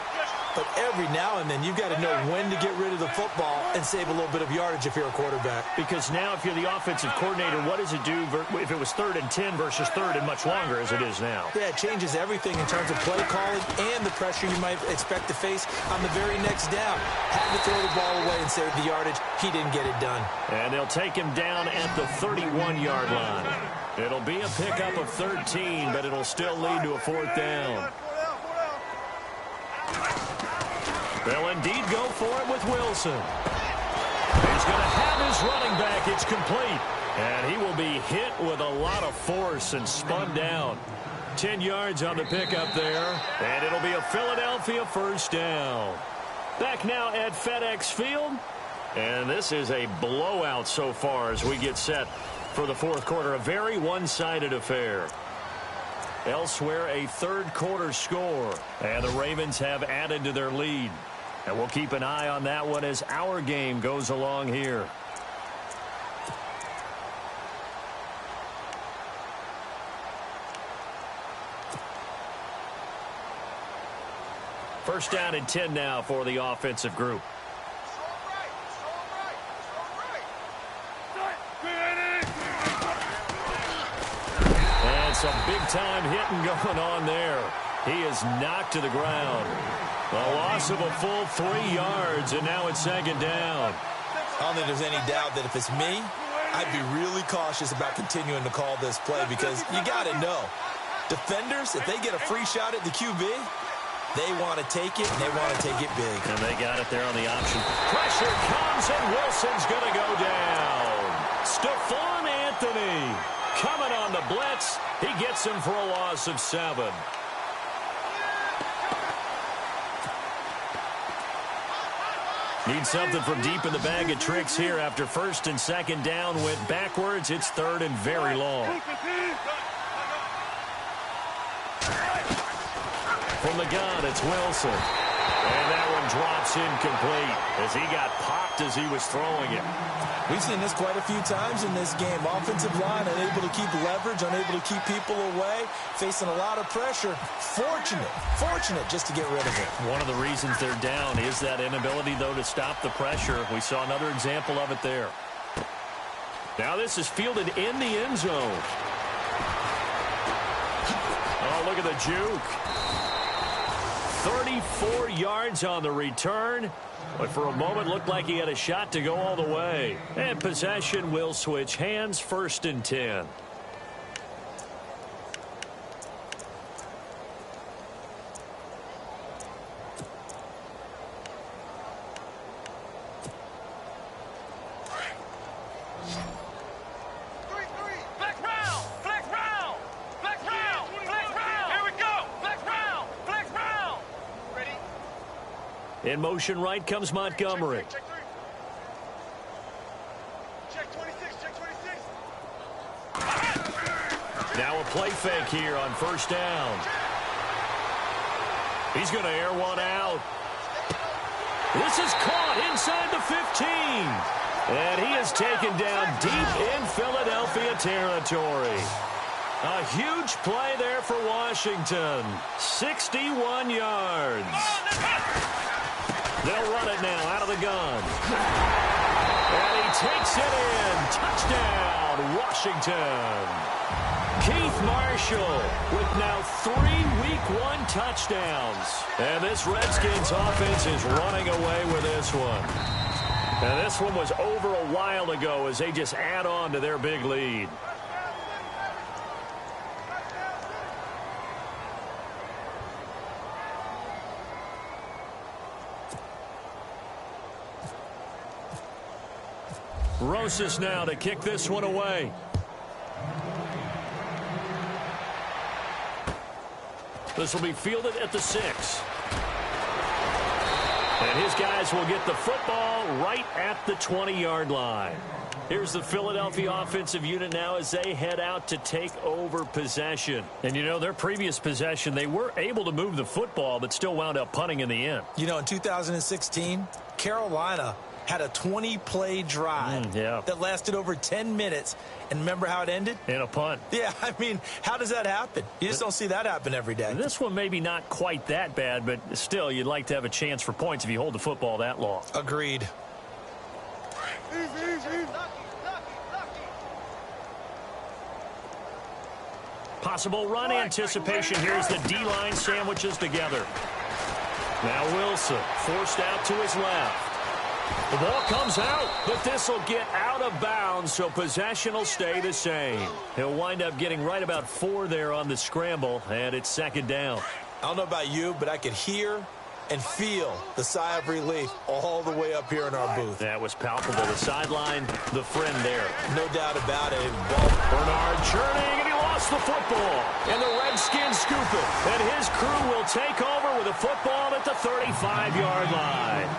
but every now and then you've got to know when to get rid of the football and save a little bit of yardage if you're a quarterback. Because now if you're the offensive coordinator, what does it do if it was 3rd and 10 versus 3rd and much longer as it is now? Yeah, it changes everything in terms of play calling and the pressure you might expect to face on the very next down. Had to throw the ball away and save the yardage. He didn't get it done. And they'll take him down at the 31-yard line. It'll be a pickup of 13, but it'll still lead to a 4th down. They'll indeed go for it with Wilson. He's going to have his running back. It's complete. And he will be hit with a lot of force and spun down. 10 yards on the pickup there. And it'll be a Philadelphia 1st down. Back now at FedEx Field. And this is a blowout so far as we get set for the fourth quarter. A very one-sided affair. Elsewhere, a third-quarter score. And the Ravens have added to their lead. And we'll keep an eye on that one as our game goes along here. First down and 10 now for the offensive group. And some big-time hitting going on there. He is knocked to the ground. A loss of a full 3 yards, and now it's second down. I don't think there's any doubt that if it's me, I'd be really cautious about continuing to call this play because you got to know, defenders, if they get a free shot at the QB, they want to take it, and they want to take it big. And they got it there on the option. Pressure comes, and Wilson's going to go down. Stephon Anthony coming on the blitz. He gets him for a loss of 7. Need something from deep in the bag of tricks here after first and second down went backwards. It's third and very long. From the gun, it's Wilson. And that one drops incomplete as he got popped as he was throwing it. We've seen this quite a few times in this game. Offensive line unable to keep leverage, unable to keep people away, facing a lot of pressure. Fortunate just to get rid of it. One of the reasons they're down is that inability, though, to stop the pressure. We saw another example of it there. Now this is fielded in the end zone. Oh, look at the juke. 34 yards on the return, but for a moment looked like he had a shot to go all the way. And possession will switch hands, first and 10. In motion right comes Montgomery. Check 26, check 26. Now a play fake here on first down. He's going to air one out. This is caught inside the 15. And he is taken down deep in Philadelphia territory. A huge play there for Washington. 61 yards. They'll run it now out of the gun. And he takes it in. Touchdown, Washington. Keith Marshall with now 3 Week 1 touchdowns. And this Redskins offense is running away with this one. And this one was over a while ago as they just add on to their big lead. Rosas now to kick this one away. This will be fielded at the 6. And his guys will get the football right at the 20-yard line. Here's the Philadelphia offensive unit now as they head out to take over possession. And, you know, their previous possession, they were able to move the football but still wound up punting in the end. You know, in 2016, Carolina had a 20-play drive that lasted over 10 minutes. And remember how it ended? In a punt. Yeah, I mean, how does that happen? You just don't see that happen every day. This one maybe not quite that bad, but still, you'd like to have a chance for points if you hold the football that long. Agreed. Possible run anticipation. Here's the D-line sandwiches together. Now Wilson forced out to his left. The ball comes out, but this will get out of bounds, so possession will stay the same. He'll wind up getting right about 4 there on the scramble, and it's second down. I don't know about you, but I could hear and feel the sigh of relief all the way up here in our booth. That was palpable. The sideline, the friend there. No doubt about it. Bernard churning, and he lost the football. And the Redskins scoop it. And his crew will take over with a football at the 35-yard line.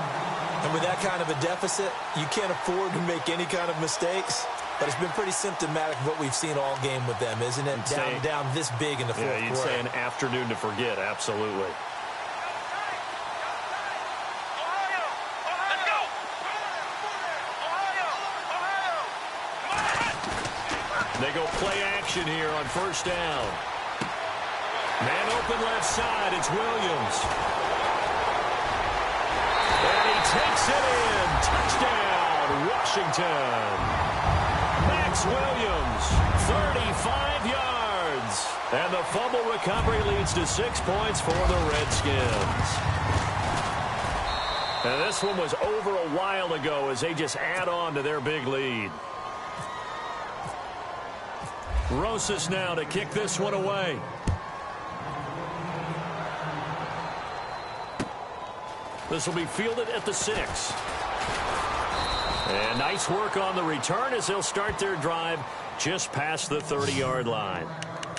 And with that kind of a deficit, you can't afford to make any kind of mistakes. but it's been pretty symptomatic of what we've seen all game with them, isn't it? Down this big in the fourth quarter. Yeah, you'd say an afternoon to forget, absolutely. They go play action here on first down. Man open left side, it's Williams. And he takes it in. Touchdown, Washington. Max Williams, 35 yards. And the fumble recovery leads to 6 points for the Redskins. And this one was over a while ago as they just add on to their big lead. Rosas now to kick this one away. This will be fielded at the 6. And nice work on the return as they'll start their drive just past the 30-yard line.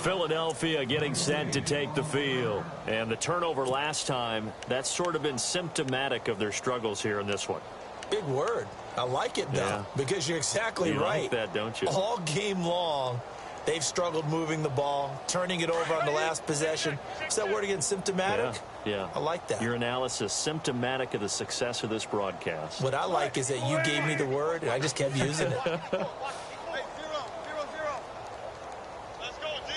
Philadelphia getting set to take the field. And the turnover last time, that's sort of been symptomatic of their struggles here in this one. Big word. I like it, though, because you're exactly right. You like that, don't you? All game long, they've struggled moving the ball, turning it over on the last possession. Is that word again, symptomatic? Yeah. I like that. Your analysis, symptomatic of the success of this broadcast. What I like is that you gave me the word, and I just kept using it. Hey, 0-0-0. Let's go, D.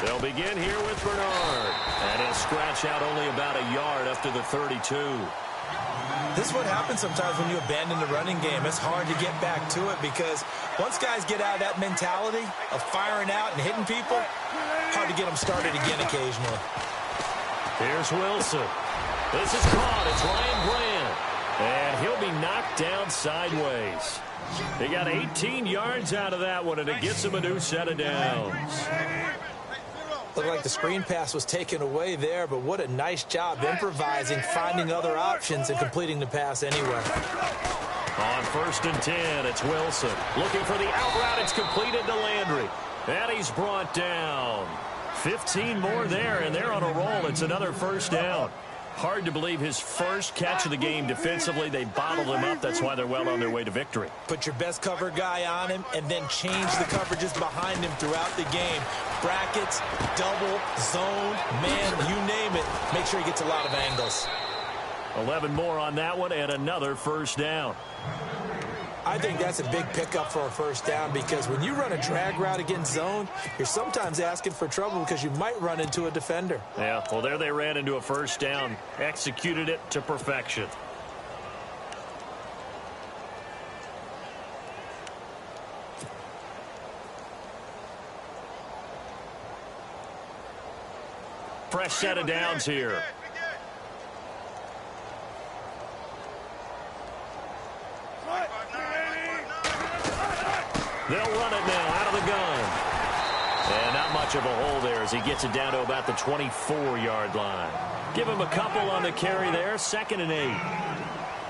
They'll begin here with Bernard. And he'll scratch out only about a yard up to the 32. This is what happens sometimes when you abandon the running game. It's hard to get back to it because once guys get out of that mentality of firing out and hitting people, hard to get them started again occasionally. Here's Wilson. This is caught. It's Ryan Bland. And he'll be knocked down sideways. He got 18 yards out of that one, and it gets him a new set of downs. Looked like the screen pass was taken away there, but what a nice job improvising, finding other options, and completing the pass anyway. On 1st and 10, it's Wilson. Looking for the out route. It's completed to Landry. And he's brought down. 15 more there, and they're on a roll. It's another first down. Hard to believe his first catch of the game defensively. They bottled him up. That's why they're well on their way to victory. Put your best cover guy on him and then change the coverages behind him throughout the game. Brackets, double, zone, man, you name it. Make sure he gets a lot of angles. 11 more on that one and another first down. I think that's a big pickup for a first down because when you run a drag route against zone, you're sometimes asking for trouble because you might run into a defender. Yeah, well, there they ran into a first down. Executed it to perfection. Fresh set of downs here. They'll run it now out of the gun. And not much of a hole there as he gets it down to about the 24-yard line. Give him a couple on the carry there. 2nd and 8.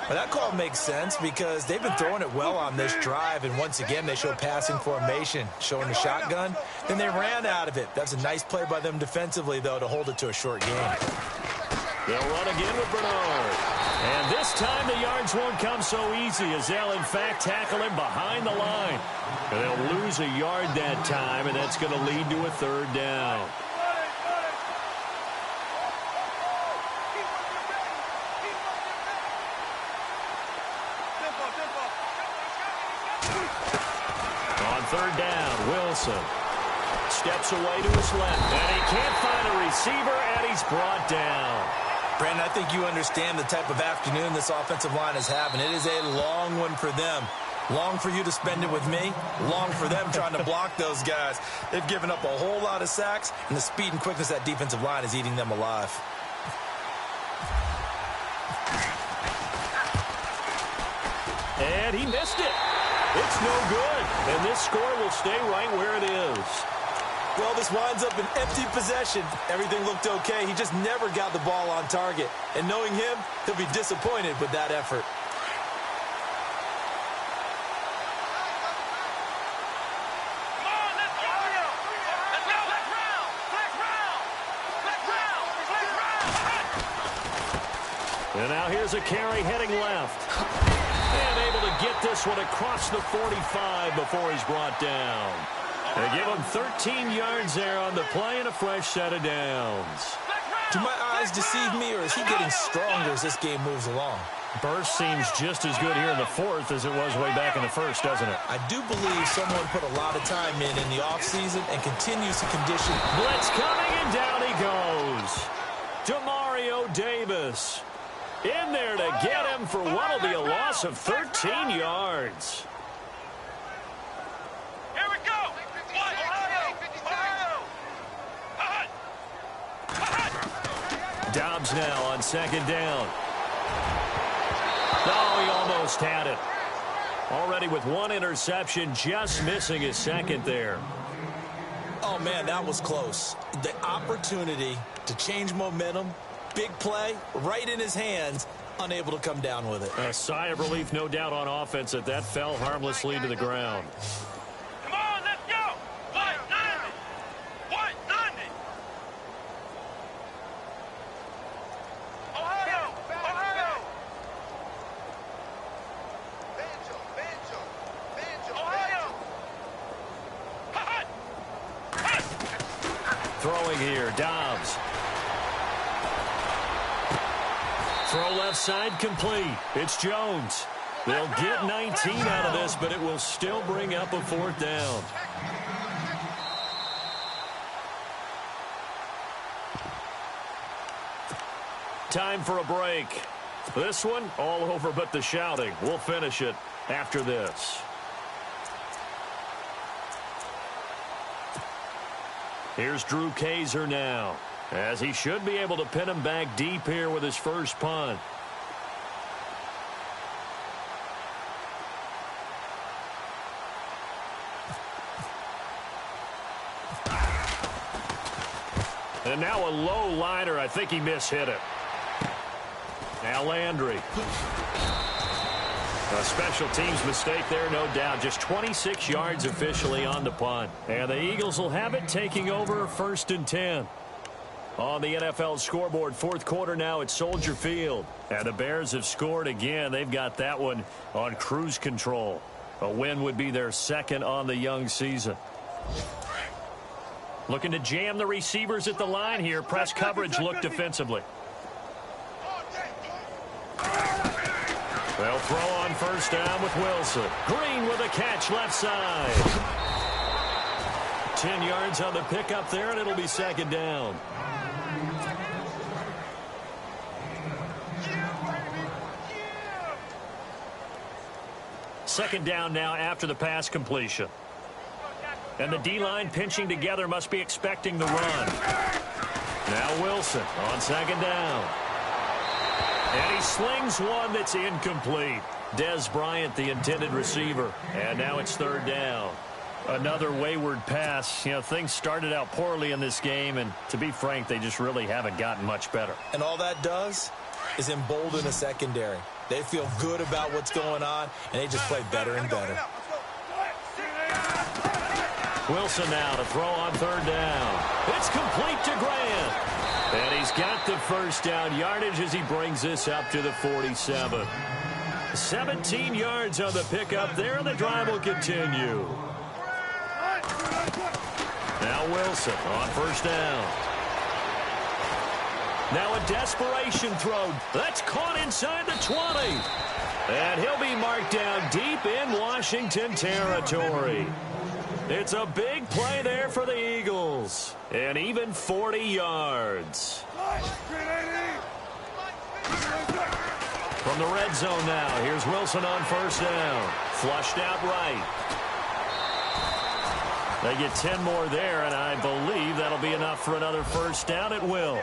Well, that call makes sense because they've been throwing it well on this drive, and once again they show passing formation, showing the shotgun. Then they ran out of it. That's a nice play by them defensively, though, to hold it to a short game. They'll run again with Bernard. And this time the yards won't come so easy as they'll, in fact, tackle him behind the line. And they'll lose a yard that time, and that's going to lead to a 3rd down. On 3rd down, Wilson steps away to his left. And he can't find a receiver, and he's brought down. Brandon, I think you understand the type of afternoon this offensive line is having. It is a long one for them. Long for you to spend it with me. Long for them trying to block those guys. They've given up a whole lot of sacks, and the speed and quickness of that defensive line is eating them alive. And he missed it. It's no good. And this score will stay right where it is. Well, this winds up an empty possession. Everything looked okay. He just never got the ball on target. And knowing him, he'll be disappointed with that effort. Come on, let's go. Let's go. Flex round. And now here's a carry heading left. And able to get this one across the 45 before he's brought down. They give him 13 yards there on the play and a fresh set of downs. Do my eyes deceive me, or is he getting stronger as this game moves along? Burst seems just as good here in the fourth as it was way back in the first, doesn't it? I do believe someone put a lot of time in the offseason and continues to condition. Blitz coming, and down he goes. Demario Davis in there to get him for what will be a loss of 13 yards. Here we go. Dobbs now on second down. Oh, he almost had it. Already with one interception, just missing his second there. Oh, man, that was close. The opportunity to change momentum, big play, right in his hands, unable to come down with it. A sigh of relief, no doubt, on offense that fell harmlessly to the ground. Come on, let's go. 190. 190. Ohio. Ohio. Throwing here, Dobbs. Throw left side complete. It's Jones. They'll get 19 out of this, but it will still bring up a fourth down. Time for a break. This one, all over but the shouting. We'll finish it after this. Here's Drew Kaiser now, as he should be able to pin him back deep here with his first punt. And now a low liner. I think he mishit it. Now Landry. A special teams mistake there, no doubt. Just 26 yards officially on the punt. And the Eagles will have it, taking over 1st and 10. On the NFL scoreboard, fourth quarter now at Soldier Field. And the Bears have scored again. They've got that one on cruise control. A win would be their second on the young season. Looking to jam the receivers at the line here. Press coverage look defensively. They'll throw on first down with Wilson. Green with a catch left side. 10 yards on the pickup there, and it'll be second down. Second down now after the pass completion. And the D-line pinching together, must be expecting the run. Now Wilson on second down. And he slings one that's incomplete. Des Bryant, the intended receiver. And now it's third down. Another wayward pass. You know, things started out poorly in this game, and to be frank, they just really haven't gotten much better. And all that does is embolden a secondary. They feel good about what's going on, and they just play better and better. Wilson now to throw on third down. It's complete to Grant. And he's got the first down yardage as he brings this up to the 47. 17 yards on the pickup there, and the drive will continue. Now Wilson on first down. Now a desperation throw. That's caught inside the 20. And he'll be marked down deep in Washington territory. It's a big play there for the Eagles. And even 40 yards. From the red zone now, here's Wilson on first down. Flushed out right. They get 10 more there, and I believe that'll be enough for another first down at will.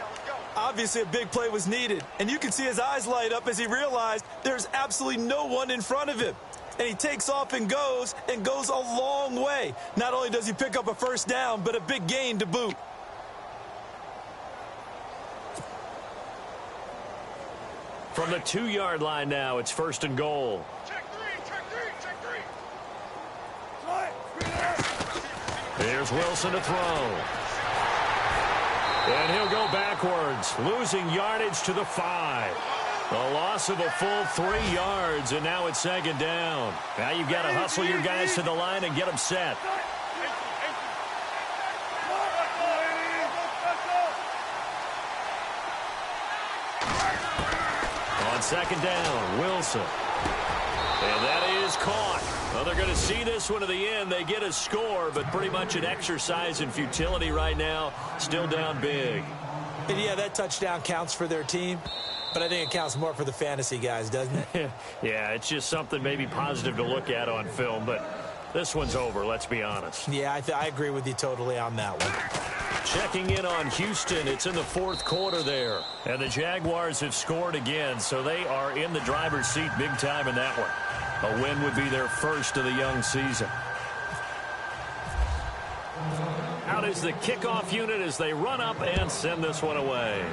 Obviously, a big play was needed, and you can see his eyes light up as he realized there's absolutely no one in front of him. And he takes off and goes a long way. Not only does he pick up a first down, but a big gain to boot. From the 2-yard line now, it's first and goal. Check three. Here's Wilson to throw. And he'll go backwards, losing yardage to the 5. A loss of a full 3 yards, and now it's second down. Now you've got to hustle your guys to the line and get them set. On second down, Wilson. And that is caught. Well, they're going to see this one to the end. They get a score, but pretty much an exercise in futility right now. Still down big. And yeah, that touchdown counts for their team, but I think it counts more for the fantasy guys, doesn't it? Yeah, it's just something maybe positive to look at on film, but this one's over, let's be honest. Yeah, I agree with you totally on that one. Checking in on Houston, it's in the fourth quarter there. And the Jaguars have scored again, so they are in the driver's seat big time in that one. A win would be their first of the young season. Out is the kickoff unit as they run up and send this one away.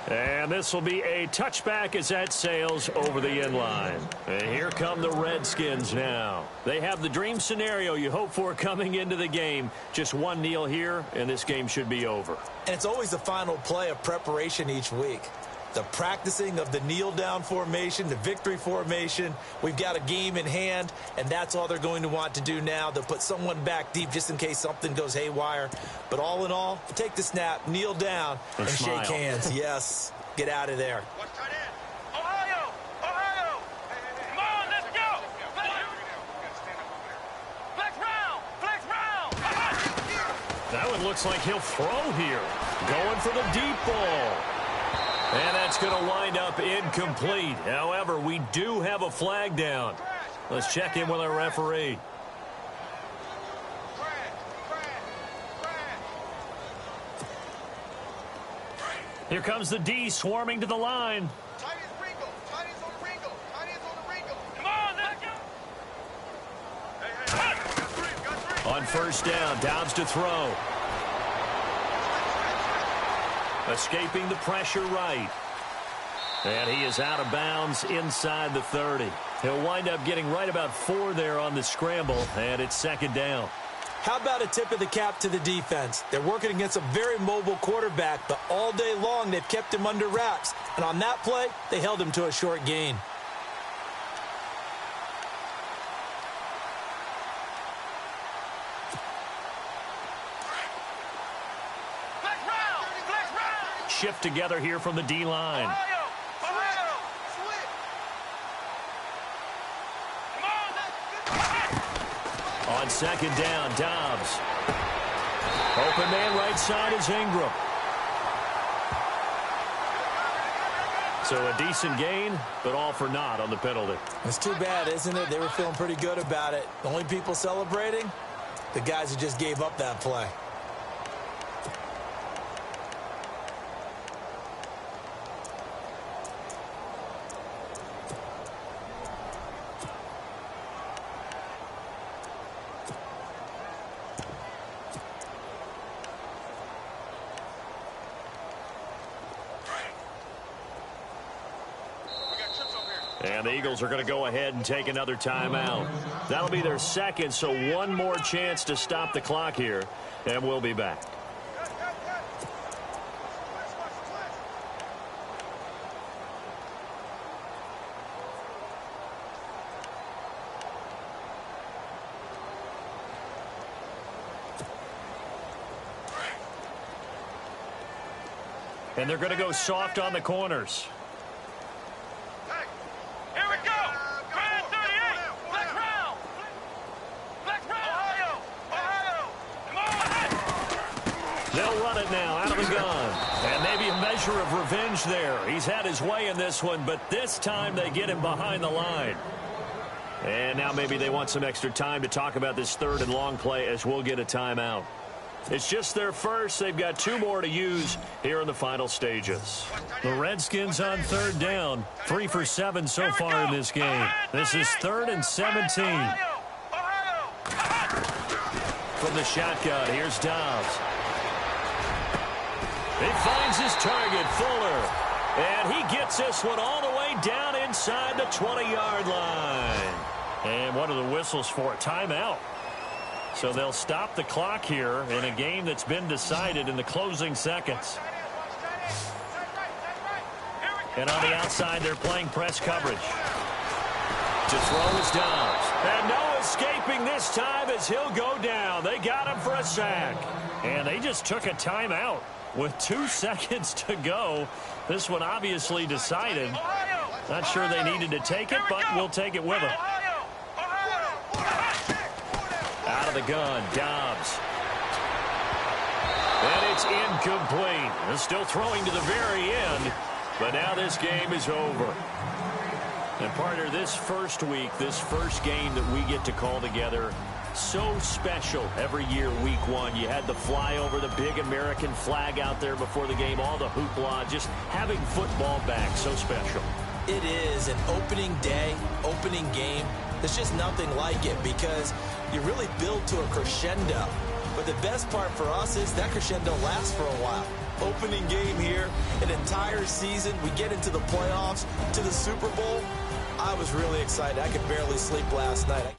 And this will be a touchback as that sails over the end line. And here come the Redskins now. They have the dream scenario you hope for coming into the game. Just one kneel here, and this game should be over. And it's always the final play of preparation each week. The practicing of the kneel-down formation, the victory formation. We've got a game in hand, and that's all they're going to want to do now. They'll put someone back deep just in case something goes haywire. But all in all, take the snap, kneel down, and shake hands. Yes, get out of there. Ohio! Ohio! Come on, let's go! Flex round! Flex round! That one looks like he'll throw here. Going for the deep ball. And that's going to wind up incomplete. However, we do have a flag down. Let's check in with our referee. Here comes the D swarming to the line. Come on, let's go! On first down, Dobbs to throw. Escaping the pressure right. And he is out of bounds inside the 30. He'll wind up getting right about 4 there on the scramble, and it's second down. How about a tip of the cap to the defense? They're working against a very mobile quarterback, but all day long they've kept him under wraps. And on that play, they held him to a short gain. Shift together here from the D-line. Ohio! Ohio! Come on, On second down, Dobbs. Open man right side is Ingram. So a decent gain, but all for naught on the penalty. It's too bad, isn't it? They were feeling pretty good about it. The only people celebrating, the guys who just gave up that play. And the Eagles are going to go ahead and take another timeout. That'll be their second, so one more chance to stop the clock here, and we'll be back. And they're going to go soft on the corners. here we go! Grand 38! Flex round! Flex round! Ohio! Ohio! Come on! They'll run it now, out of the gun. And maybe a measure of revenge there. He's had his way in this one, but this time they get him behind the line. And now maybe they want some extra time to talk about this third and long play as we'll get a timeout. It's just their first. They've got 2 more to use here in the final stages. The Redskins on third down. 3 for 7 so far in this game. This is 3rd and 17. From the shotgun, here's Dobbs. He finds his target, Fuller. And he gets this one all the way down inside the 20-yard line. And what are the whistles for? Timeout. So they'll stop the clock here in a game that's been decided in the closing seconds. And on the outside, they're playing press coverage. To throw is Dobbs. And no escaping this time as he'll go down. They got him for a sack. And they just took a timeout with 2 seconds to go. This one obviously decided. Not sure they needed to take it, but we'll take it with them. Out of the gun, Dobbs. And it's incomplete. They're still throwing to the very end, but now this game is over. And partner, this first week, this first game that we get to call together, so special every year, week one. You had the flyover, the big American flag out there before the game, all the hoopla, just having football back, so special. It is an opening day, opening game. There's just nothing like it because you really build to a crescendo. But the best part for us is that crescendo lasts for a while. Opening game here, an entire season. We get into the playoffs, to the Super Bowl. I was really excited. I could barely sleep last night.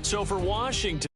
So for Washington,